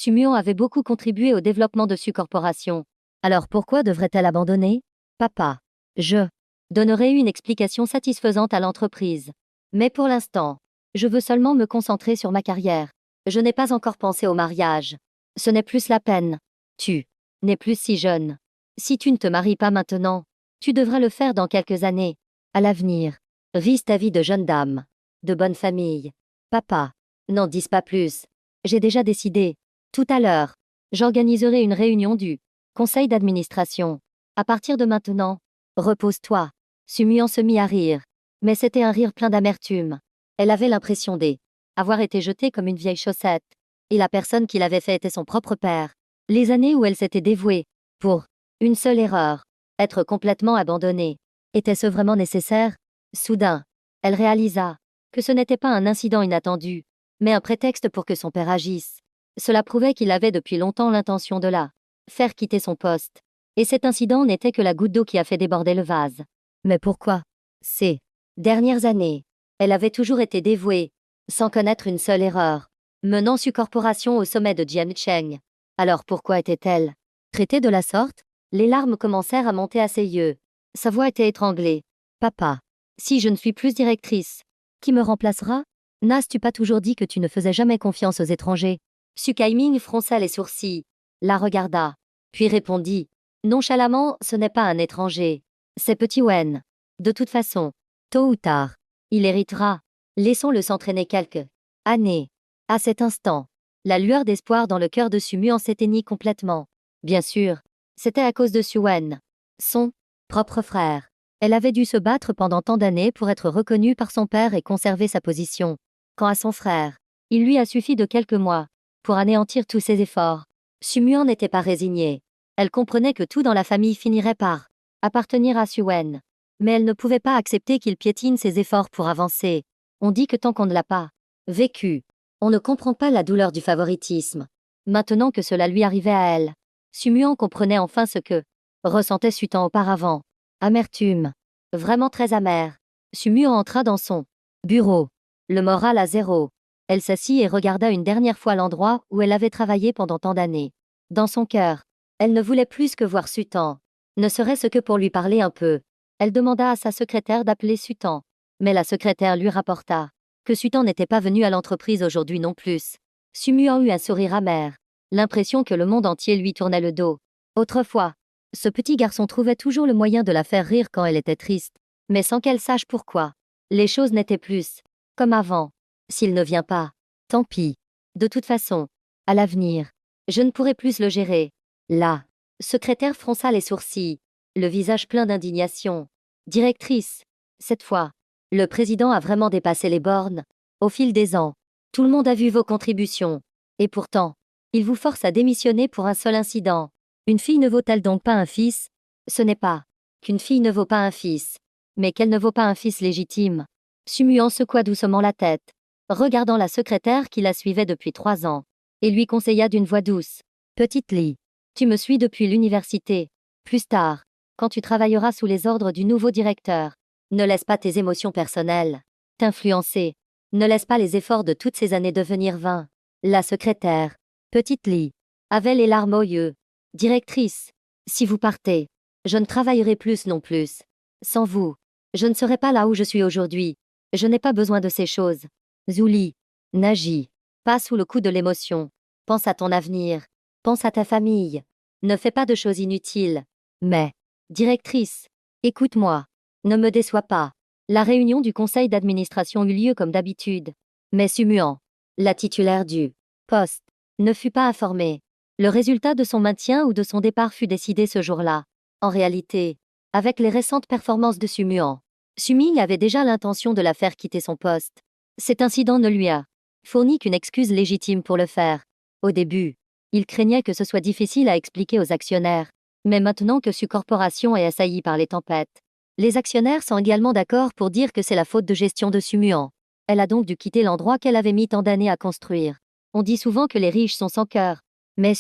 Muan avait beaucoup contribué au développement de Su Corporation. Alors pourquoi devrait-elle abandonner? Papa. Je donnerai une explication satisfaisante à l'entreprise. Mais pour l'instant, je veux seulement me concentrer sur ma carrière. Je n'ai pas encore pensé au mariage. Ce n'est plus la peine. Tu n'es plus si jeune. Si tu ne te maries pas maintenant, tu devras le faire dans quelques années. À l'avenir, vise ta vie de jeune dame, de bonne famille. Papa, n'en dis pas plus. J'ai déjà décidé. Tout à l'heure, j'organiserai une réunion du conseil d'administration. À partir de maintenant, repose-toi. Sumuan se mit à rire. Mais c'était un rire plein d'amertume. Elle avait l'impression d'avoir été jetée comme une vieille chaussette. Et la personne qui l'avait fait était son propre père. Les années où elle s'était dévouée pour une seule erreur, être complètement abandonnée. Était-ce vraiment nécessaire? Soudain, elle réalisa que ce n'était pas un incident inattendu, mais un prétexte pour que son père agisse. Cela prouvait qu'il avait depuis longtemps l'intention de la faire quitter son poste. Et cet incident n'était que la goutte d'eau qui a fait déborder le vase. Mais pourquoi? Ces dernières années, elle avait toujours été dévouée, sans connaître une seule erreur, menant Su Corporation au sommet de Jiancheng. Alors pourquoi était-elle traitée de la sorte? Les larmes commencèrent à monter à ses yeux. Sa voix était étranglée. Papa, si je ne suis plus directrice, qui me remplacera? N'as-tu pas toujours dit que tu ne faisais jamais confiance aux étrangers? Su Kaiming fronça les sourcils, la regarda, puis répondit nonchalamment, ce n'est pas un étranger. C'est Petit Wen. De toute façon, tôt ou tard, il héritera. Laissons-le s'entraîner quelques années. À cet instant, la lueur d'espoir dans le cœur de Sumuan s'éteignit complètement. Bien sûr, c'était à cause de Suen, son propre frère. Elle avait dû se battre pendant tant d'années pour être reconnue par son père et conserver sa position. Quant à son frère, il lui a suffi de quelques mois pour anéantir tous ses efforts. Sumuan n'était pas résignée. Elle comprenait que tout dans la famille finirait par appartenir à Suen. Mais elle ne pouvait pas accepter qu'il piétine ses efforts pour avancer. On dit que tant qu'on ne l'a pas vécu, on ne comprend pas la douleur du favoritisme. Maintenant que cela lui arrivait à elle, Sumuan comprenait enfin ce que ressentait Sutan auparavant. Amertume. Vraiment très amère. Sumuan entra dans son bureau. Le moral à zéro. Elle s'assit et regarda une dernière fois l'endroit où elle avait travaillé pendant tant d'années. Dans son cœur, elle ne voulait plus que voir Sutan. Ne serait-ce que pour lui parler un peu. Elle demanda à sa secrétaire d'appeler Sutan. Mais la secrétaire lui rapporta que Sutan n'était pas venu à l'entreprise aujourd'hui non plus. Sumuan eut un sourire amer. L'impression que le monde entier lui tournait le dos. Autrefois, ce petit garçon trouvait toujours le moyen de la faire rire quand elle était triste, mais sans qu'elle sache pourquoi. Les choses n'étaient plus comme avant. S'il ne vient pas, tant pis. De toute façon, à l'avenir, je ne pourrai plus le gérer. La secrétaire fronça les sourcils, le visage plein d'indignation. Directrice, cette fois, le président a vraiment dépassé les bornes. Au fil des ans, tout le monde a vu vos contributions. Et pourtant, il vous force à démissionner pour un seul incident. Une fille ne vaut-elle donc pas un fils? Ce n'est pas qu'une fille ne vaut pas un fils, mais qu'elle ne vaut pas un fils légitime. Sumuan secoua doucement la tête, regardant la secrétaire qui la suivait depuis 3 ans, et lui conseilla d'une voix douce. Petite Lee, tu me suis depuis l'université. Plus tard, quand tu travailleras sous les ordres du nouveau directeur, ne laisse pas tes émotions personnelles t'influencer. Ne laisse pas les efforts de toutes ces années devenir vains. La secrétaire, Petite Lee, avait les larmes aux yeux. Directrice, si vous partez, je ne travaillerai plus non plus. Sans vous, je ne serai pas là où je suis aujourd'hui. Je n'ai pas besoin de ces choses. Zuli, n'agis pas sous le coup de l'émotion. Pense à ton avenir. Pense à ta famille. Ne fais pas de choses inutiles. Mais, directrice, écoute-moi. Ne me déçois pas. La réunion du conseil d'administration eut lieu comme d'habitude. Mais Sumuan, la titulaire du poste, ne fut pas informée. Le résultat de son maintien ou de son départ fut décidé ce jour-là. En réalité, avec les récentes performances de Sumuan, Suming avait déjà l'intention de la faire quitter son poste. Cet incident ne lui a fourni qu'une excuse légitime pour le faire. Au début, il craignait que ce soit difficile à expliquer aux actionnaires. Mais maintenant que Su Corporation est assaillie par les tempêtes, les actionnaires sont également d'accord pour dire que c'est la faute de gestion de Sumuan. Elle a donc dû quitter l'endroit qu'elle avait mis tant d'années à construire. On dit souvent que les riches sont sans cœur. Mais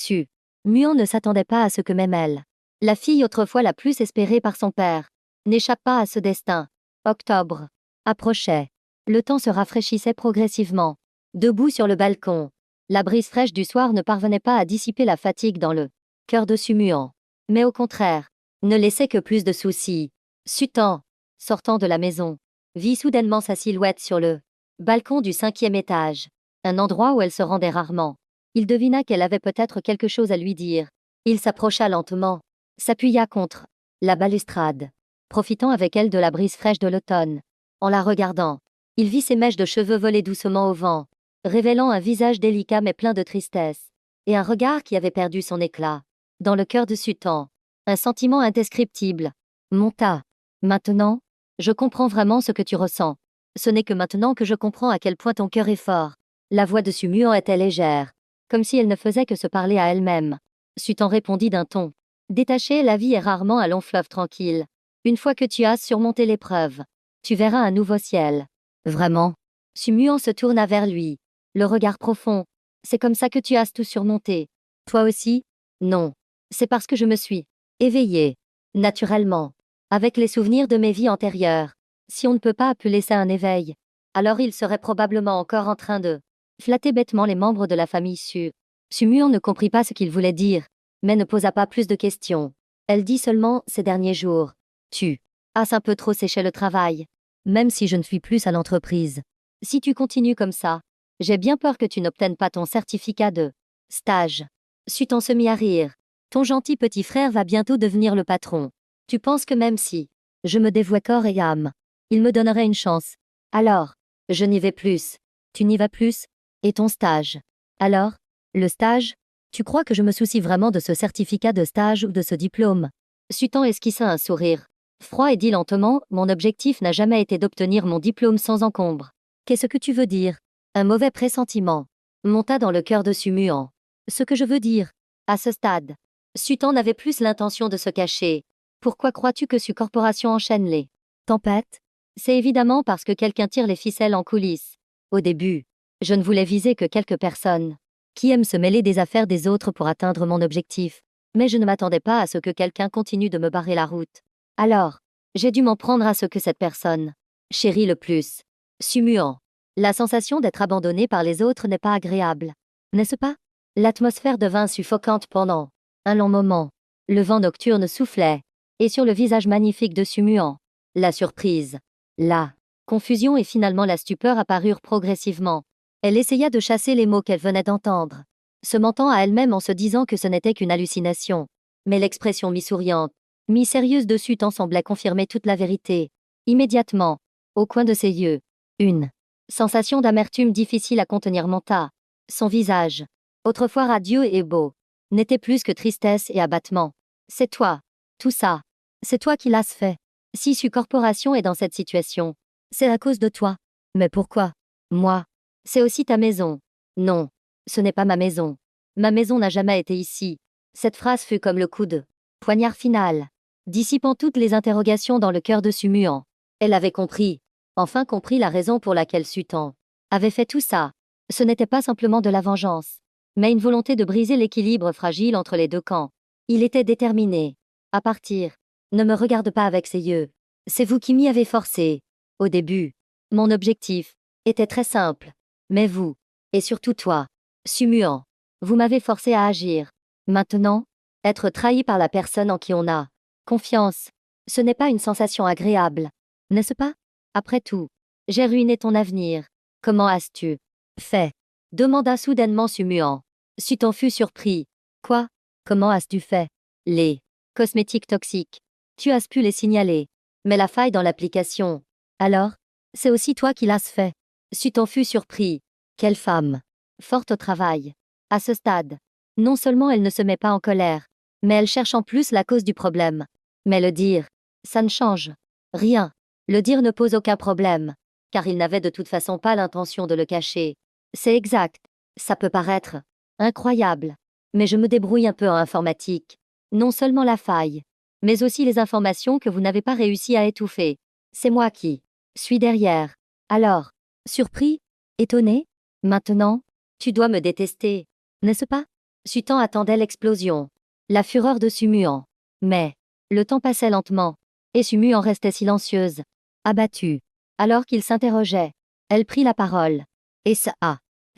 Muan ne s'attendait pas à ce que même elle, la fille autrefois la plus espérée par son père, n'échappe pas à ce destin. Octobre approchait. Le temps se rafraîchissait progressivement. Debout sur le balcon, la brise fraîche du soir ne parvenait pas à dissiper la fatigue dans le cœur de Sumuan. Mais au contraire, ne laissait que plus de soucis. Sutan, sortant de la maison, vit soudainement sa silhouette sur le balcon du 5e étage, un endroit où elle se rendait rarement. Il devina qu'elle avait peut-être quelque chose à lui dire. Il s'approcha lentement, s'appuya contre la balustrade, profitant avec elle de la brise fraîche de l'automne. En la regardant, il vit ses mèches de cheveux voler doucement au vent, révélant un visage délicat mais plein de tristesse, et un regard qui avait perdu son éclat. Dans le cœur de Sutan, un sentiment indescriptible monta. Maintenant, je comprends vraiment ce que tu ressens. Ce n'est que maintenant que je comprends à quel point ton cœur est fort. La voix de Sumuan était légère, comme si elle ne faisait que se parler à elle-même. Sutan répondit d'un ton détaché. La vie est rarement un long fleuve tranquille. Une fois que tu as surmonté l'épreuve, tu verras un nouveau ciel. Vraiment? Sumuan se tourna vers lui, le regard profond. C'est comme ça que tu as tout surmonté. Toi aussi? Non. C'est parce que je me suis éveillée, naturellement, avec les souvenirs de mes vies antérieures. Si on ne peut pas appeler ça un éveil, alors il serait probablement encore en train de flatter bêtement les membres de la famille Su. Sumuan ne comprit pas ce qu'il voulait dire, mais ne posa pas plus de questions. Elle dit seulement, ces derniers jours, tu as un peu trop séché le travail, même si je ne suis plus à l'entreprise. Si tu continues comme ça, j'ai bien peur que tu n'obtiennes pas ton certificat de stage. Sutan se mit à rire. Ton gentil petit frère va bientôt devenir le patron. Tu penses que même si je me dévouais corps et âme, il me donnerait une chance. Alors, je n'y vais plus. Tu n'y vas plus? Et ton stage? Alors, le stage? Tu crois que je me soucie vraiment de ce certificat de stage ou de ce diplôme? Sutan esquissa un sourire froid et dit lentement, mon objectif n'a jamais été d'obtenir mon diplôme sans encombre. Qu'est-ce que tu veux dire? Un mauvais pressentiment monta dans le cœur de Sumuan. Ce que je veux dire, à ce stade, Sutan n'avait plus l'intention de se cacher. Pourquoi crois-tu que Su Corporation enchaîne les tempêtes? C'est évidemment parce que quelqu'un tire les ficelles en coulisses. Au début, je ne voulais viser que quelques personnes qui aiment se mêler des affaires des autres pour atteindre mon objectif. Mais je ne m'attendais pas à ce que quelqu'un continue de me barrer la route. Alors, j'ai dû m'en prendre à ce que cette personne chérit le plus. Sumuan. La sensation d'être abandonné par les autres n'est pas agréable. N'est-ce pas? L'atmosphère devint suffocante pendant un long moment. Le vent nocturne soufflait, et sur le visage magnifique de Sumuan, la surprise, la confusion et finalement la stupeur apparurent progressivement. Elle essaya de chasser les mots qu'elle venait d'entendre, se mentant à elle-même en se disant que ce n'était qu'une hallucination. Mais l'expression mi-souriante, mi-sérieuse de Sutan semblait confirmer toute la vérité. Immédiatement, au coin de ses yeux, une sensation d'amertume difficile à contenir monta. Son visage, autrefois radieux et beau, n'était plus que tristesse et abattement. C'est toi. Tout ça. C'est toi qui l'as fait. Si Su Corporation est dans cette situation, c'est à cause de toi. Mais pourquoi? Moi. C'est aussi ta maison. Non. Ce n'est pas ma maison. Ma maison n'a jamais été ici. Cette phrase fut comme le coup de poignard final, dissipant toutes les interrogations dans le cœur de Sumuan. Elle avait compris. Enfin compris la raison pour laquelle Sutan avait fait tout ça. Ce n'était pas simplement de la vengeance, mais une volonté de briser l'équilibre fragile entre les deux camps. Il était déterminé à partir. Ne me regarde pas avec ces yeux. C'est vous qui m'y avez forcé. Au début, mon objectif était très simple. Mais vous, et surtout toi, Sumuan, vous m'avez forcé à agir. Maintenant, être trahi par la personne en qui on a confiance, ce n'est pas une sensation agréable, n'est-ce pas? Après tout, j'ai ruiné ton avenir. Comment as-tu fait? Demanda soudainement Sumuan. Sutan fut surpris. Quoi? Comment as-tu fait? Les cosmétiques toxiques. Tu as pu les signaler. Mais la faille dans l'application. Alors? C'est aussi toi qui l'as fait. Sutan fut surpris. Quelle femme. Forte au travail. À ce stade, non seulement elle ne se met pas en colère, mais elle cherche en plus la cause du problème. Mais le dire, ça ne change rien. Le dire ne pose aucun problème, car il n'avait de toute façon pas l'intention de le cacher. C'est exact. Ça peut paraître incroyable, mais je me débrouille un peu en informatique. Non seulement la faille, mais aussi les informations que vous n'avez pas réussi à étouffer. C'est moi qui suis derrière. Alors, surpris? Étonné? Maintenant, tu dois me détester, n'est-ce pas? Sutan attendait l'explosion, la fureur de Sumuan. Mais, le temps passait lentement, et Sumuan restait silencieuse, abattue. Alors qu'il s'interrogeait, elle prit la parole. Et ça,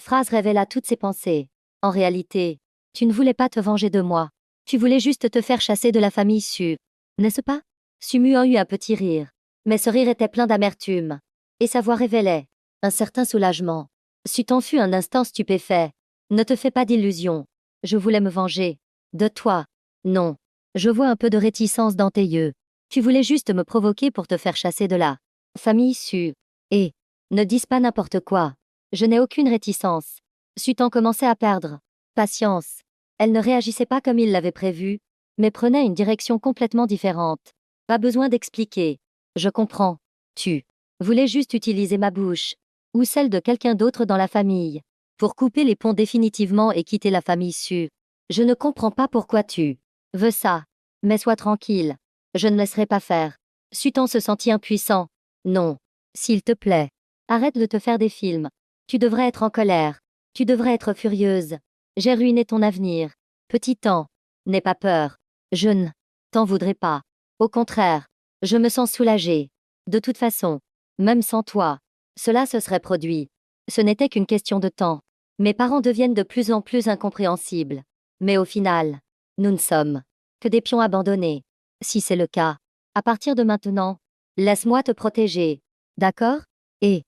phrase révéla toutes ses pensées. En réalité, tu ne voulais pas te venger de moi. Tu voulais juste te faire chasser de la famille Su, n'est-ce pas? Su Muan eut un petit rire. Mais ce rire était plein d'amertume. Et sa voix révélait un certain soulagement. Su t'en fut un instant stupéfait. Ne te fais pas d'illusions. Je voulais me venger. De toi. Non. Je vois un peu de réticence dans tes yeux. Tu voulais juste me provoquer pour te faire chasser de la famille Su. Et ne dis pas n'importe quoi. Je n'ai aucune réticence. Su t'en commençait à perdre patience. Elle ne réagissait pas comme il l'avait prévu, mais prenait une direction complètement différente. Pas besoin d'expliquer. Je comprends. Tu voulais juste utiliser ma bouche, ou celle de quelqu'un d'autre dans la famille, pour couper les ponts définitivement et quitter la famille Su. Je ne comprends pas pourquoi tu veux ça. Mais sois tranquille. Je ne laisserai pas faire. Sutan se sentit impuissant. Non. S'il te plaît. Arrête de te faire des films. Tu devrais être en colère. Tu devrais être furieuse. J'ai ruiné ton avenir. Petit temps. N'aie pas peur. Je ne t'en voudrais pas. Au contraire. Je me sens soulagée. De toute façon. Même sans toi. Cela se serait produit. Ce n'était qu'une question de temps. Mes parents deviennent de plus en plus incompréhensibles. Mais au final, nous ne sommes que des pions abandonnés. Si c'est le cas, à partir de maintenant, laisse-moi te protéger. D'accord? Et,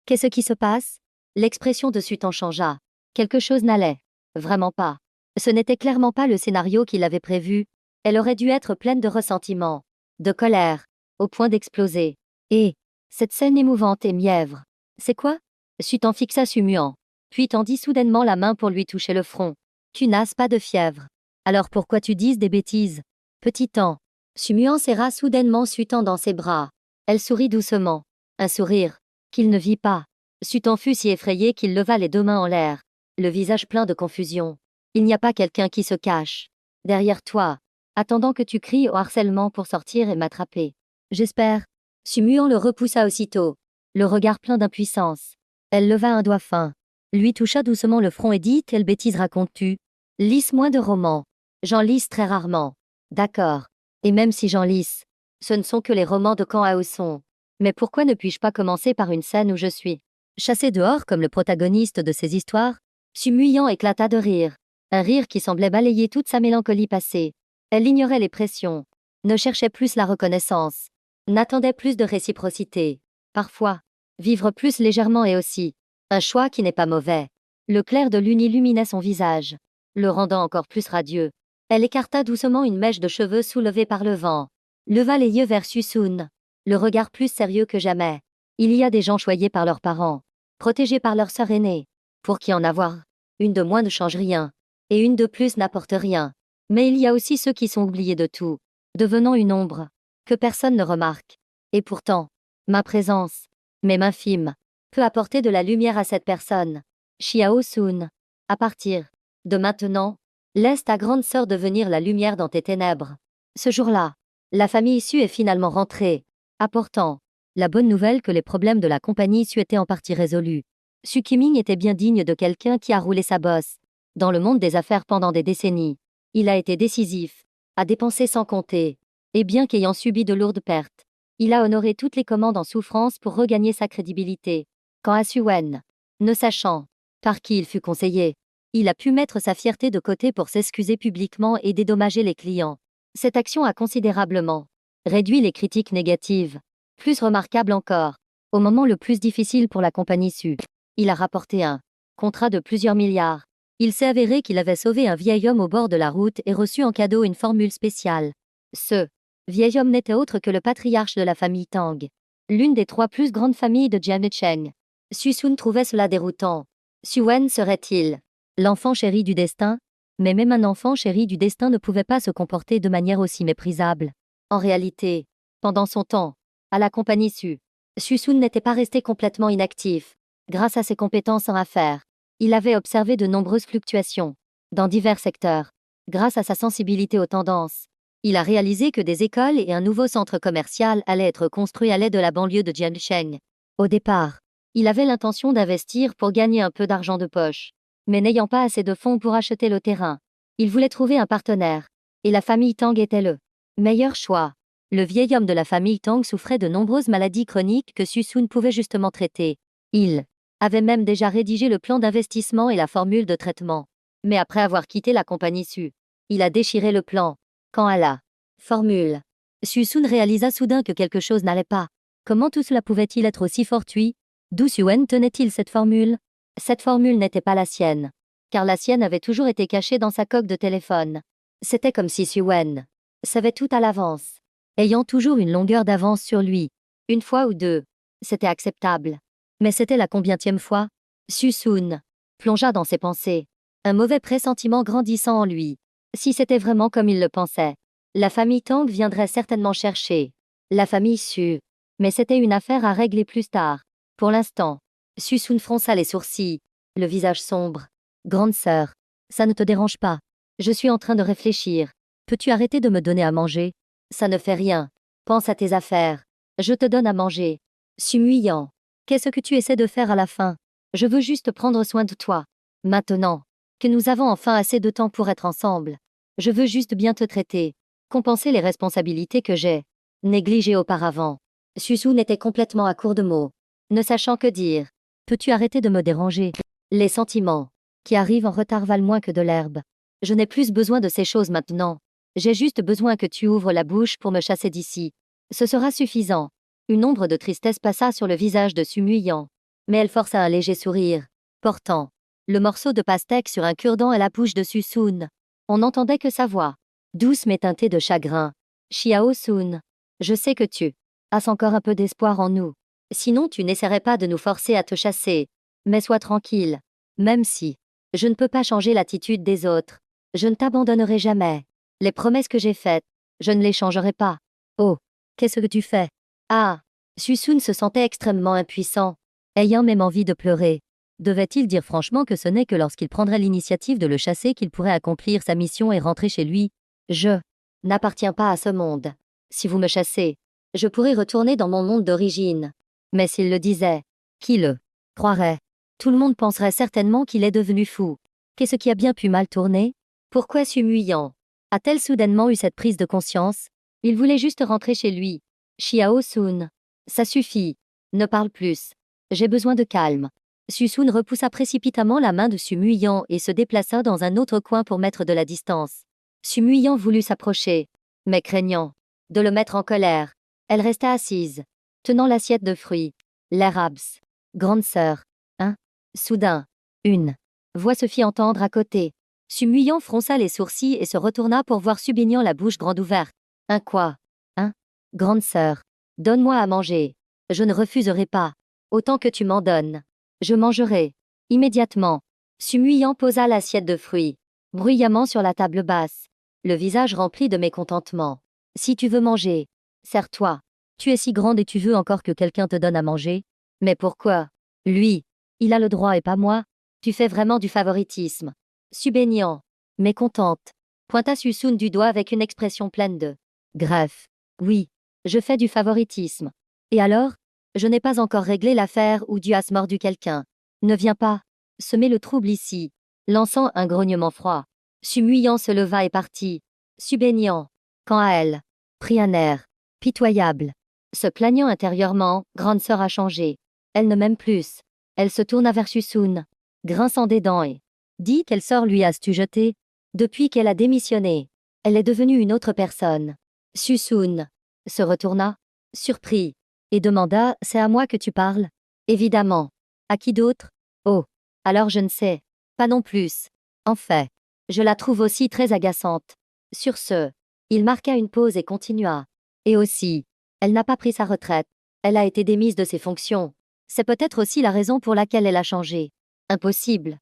qu'est-ce qui se passe? L'expression de Sutan changea. Quelque chose n'allait vraiment pas. Ce n'était clairement pas le scénario qu'il avait prévu. Elle aurait dû être pleine de ressentiment, de colère, au point d'exploser. Et cette scène émouvante et mièvre. C'est quoi? Sutan fixa Sumuan, puis tendit soudainement la main pour lui toucher le front. Tu n'as pas de fièvre. Alors pourquoi tu dises des bêtises? Petit temps. Sumuan serra soudainement Sutan dans ses bras. Elle sourit doucement. Un sourire qu'il ne vit pas. Sutan fut si effrayé qu'il leva les deux mains en l'air, le visage plein de confusion. Il n'y a pas quelqu'un qui se cache derrière toi, attendant que tu cries au harcèlement pour sortir et m'attraper. J'espère. Sumuan le repoussa aussitôt, le regard plein d'impuissance. Elle leva un doigt fin, lui toucha doucement le front et dit: quelle bêtise racontes-tu? Lise moins de romans. J'en lise très rarement. D'accord. Et même si j'en lise, ce ne sont que les romans de Kang Ao-sung. Mais pourquoi ne puis-je pas commencer par une scène où je suis chassé dehors comme le protagoniste de ces histoires? Sumuyan éclata de rire. Un rire qui semblait balayer toute sa mélancolie passée. Elle ignorait les pressions, ne cherchait plus la reconnaissance, n'attendait plus de réciprocité. Parfois, vivre plus légèrement est aussi un choix qui n'est pas mauvais. Le clair de lune illuminait son visage, le rendant encore plus radieux. Elle écarta doucement une mèche de cheveux soulevée par le vent, leva les yeux vers Susun, le regard plus sérieux que jamais. Il y a des gens choyés par leurs parents, protégés par leur sœur aînée, pour qui en avoir une de moins ne change rien, et une de plus n'apporte rien. Mais il y a aussi ceux qui sont oubliés de tout, devenant une ombre, que personne ne remarque. Et pourtant, ma présence, même infime, peut apporter de la lumière à cette personne. Xiao Sun. À partir de maintenant, laisse ta grande sœur devenir la lumière dans tes ténèbres. Ce jour-là, la famille Su est finalement rentrée, apportant la bonne nouvelle que les problèmes de la compagnie Su étaient en partie résolus. Su Qiming était bien digne de quelqu'un qui a roulé sa bosse dans le monde des affaires pendant des décennies. Il a été décisif, a dépensé sans compter, et bien qu'ayant subi de lourdes pertes, il a honoré toutes les commandes en souffrance pour regagner sa crédibilité. Quand à Suen, ne sachant par qui il fut conseillé, il a pu mettre sa fierté de côté pour s'excuser publiquement et dédommager les clients. Cette action a considérablement réduit les critiques négatives. Plus remarquable encore, au moment le plus difficile pour la compagnie Su, il a rapporté un contrat de plusieurs milliards. Il s'est avéré qu'il avait sauvé un vieil homme au bord de la route et reçu en cadeau une formule spéciale. Ce vieil homme n'était autre que le patriarche de la famille Tang, l'une des 3 plus grandes familles de Jiancheng. Susun trouvait cela déroutant. Suen serait-il l'enfant chéri du destin? Mais même un enfant chéri du destin ne pouvait pas se comporter de manière aussi méprisable. En réalité, pendant son temps à la compagnie Su, Susun n'était pas resté complètement inactif. Grâce à ses compétences en affaires, il avait observé de nombreuses fluctuations dans divers secteurs. Grâce à sa sensibilité aux tendances, il a réalisé que des écoles et un nouveau centre commercial allaient être construits à l'aide de la banlieue de Jiancheng. Au départ, il avait l'intention d'investir pour gagner un peu d'argent de poche. Mais n'ayant pas assez de fonds pour acheter le terrain, il voulait trouver un partenaire. Et la famille Tang était le meilleur choix. Le vieil homme de la famille Tang souffrait de nombreuses maladies chroniques que Susun pouvait justement traiter. Il avait même déjà rédigé le plan d'investissement et la formule de traitement. Mais après avoir quitté la compagnie Su, Il a déchiré le plan. Quand à la formule, Susun réalisa soudain que quelque chose n'allait pas. Comment tout cela pouvait-il être aussi fortuit? D'où Suen tenait-il cette formule? Cette formule n'était pas la sienne. Car la sienne avait toujours été cachée dans sa coque de téléphone. C'était comme si Suen savait tout à l'avance, ayant toujours une longueur d'avance sur lui. Une fois ou deux, c'était acceptable. Mais c'était la combientième fois? Susun plongea dans ses pensées. Un mauvais pressentiment grandissant en lui. Si c'était vraiment comme il le pensait, la famille Tang viendrait certainement chercher. La famille Su. Mais c'était une affaire à régler plus tard. Pour l'instant, Susun fronça les sourcils, le visage sombre. Grande sœur, ça ne te dérange pas. Je suis en train de réfléchir. Peux-tu arrêter de me donner à manger? Ça ne fait rien. Pense à tes affaires. Je te donne à manger. Sumuyant. Qu'est-ce que tu essaies de faire à la fin? Je veux juste prendre soin de toi. Maintenant que nous avons enfin assez de temps pour être ensemble, je veux juste bien te traiter, compenser les responsabilités que j'ai négligées auparavant. Susun était complètement à court de mots, ne sachant que dire. Peux-tu arrêter de me déranger? Les sentiments qui arrivent en retard valent moins que de l'herbe. Je n'ai plus besoin de ces choses maintenant. J'ai juste besoin que tu ouvres la bouche pour me chasser d'ici. Ce sera suffisant. Une ombre de tristesse passa sur le visage de Sumuyant, mais elle força un léger sourire, portant le morceau de pastèque sur un cure-dent à la bouche de Susun. On n'entendait que sa voix, douce mais teintée de chagrin. Xiao-sun, je sais que tu as encore un peu d'espoir en nous. Sinon tu n'essaierais pas de nous forcer à te chasser. Mais sois tranquille. Même si je ne peux pas changer l'attitude des autres, je ne t'abandonnerai jamais. Les promesses que j'ai faites, je ne les changerai pas. Oh, qu'est-ce que tu fais? Ah, Susun se sentait extrêmement impuissant, ayant même envie de pleurer. Devait-il dire franchement que ce n'est que lorsqu'il prendrait l'initiative de le chasser qu'il pourrait accomplir sa mission et rentrer chez lui? Je n'appartiens pas à ce monde. Si vous me chassez, je pourrais retourner dans mon monde d'origine. Mais s'il le disait, qui le croirait? Tout le monde penserait certainement qu'il est devenu fou. Qu'est-ce qui a bien pu mal tourner? Pourquoi Sumuyant a-t-elle soudainement eu cette prise de conscience? Il voulait juste rentrer chez lui. Xiao-sun. Ça suffit. Ne parle plus. J'ai besoin de calme. Susun repoussa précipitamment la main de Sumuyant et se déplaça dans un autre coin pour mettre de la distance. Sumuyant voulut s'approcher, mais craignant de le mettre en colère, elle resta assise, tenant l'assiette de fruits. L'air abs. Grande sœur. Hein? Soudain, une voix se fit entendre à côté. Sumuyant fronça les sourcils et se retourna pour voir Subignant la bouche grande ouverte. Un quoi? Hein? Grande sœur. Donne-moi à manger. Je ne refuserai pas. Autant que tu m'en donnes. Je mangerai. Immédiatement. Sumuyant posa l'assiette de fruits, bruyamment sur la table basse, le visage rempli de mécontentement. Si tu veux manger, serre-toi. Tu es si grande et tu veux encore que quelqu'un te donne à manger? Mais pourquoi? Lui, il a le droit et pas moi? Tu fais vraiment du favoritisme. Subaignant, mécontente, pointa Susun du doigt avec une expression pleine de greffe. Oui, je fais du favoritisme. Et alors? Je n'ai pas encore réglé l'affaire où tu as mordu quelqu'un. Ne viens pas semer le trouble ici. Lançant un grognement froid, Sumuyant se leva et partit. Subaignant, quant à elle, prit un air pitoyable. Se plaignant intérieurement, grande sœur a changé. Elle ne m'aime plus. Elle se tourna vers Susun, grinçant des dents et dit quelle sort lui as-tu jeté? Depuis qu'elle a démissionné, elle est devenue une autre personne. Susun se retourna, surpris, et demanda, c'est à moi que tu parles? Évidemment. À qui d'autre? Oh. Alors je ne sais. Pas non plus. En fait, je la trouve aussi très agaçante. Sur ce, il marqua une pause et continua. Et aussi, elle n'a pas pris sa retraite. Elle a été démise de ses fonctions. C'est peut-être aussi la raison pour laquelle elle a changé. Impossible.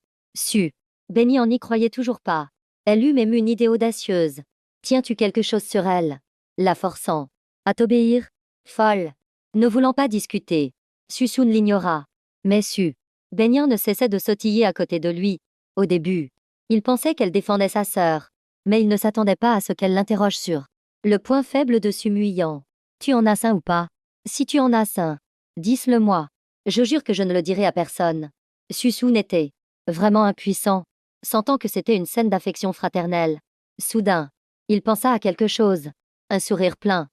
Benny en y croyait toujours pas. Elle eut même une idée audacieuse. Tiens-tu quelque chose sur elle? La forçant à t'obéir? Folle. Ne voulant pas discuter, Susun l'ignora. Mais Benyan ne cessait de sautiller à côté de lui. Au début, il pensait qu'elle défendait sa sœur, mais il ne s'attendait pas à ce qu'elle l'interroge sur le point faible de Sumuyant. Tu en as sain ou pas? Si tu en as sain, dis-le-moi. Je jure que je ne le dirai à personne. Susun était vraiment impuissant, sentant que c'était une scène d'affection fraternelle. Soudain, il pensa à quelque chose. Un sourire plein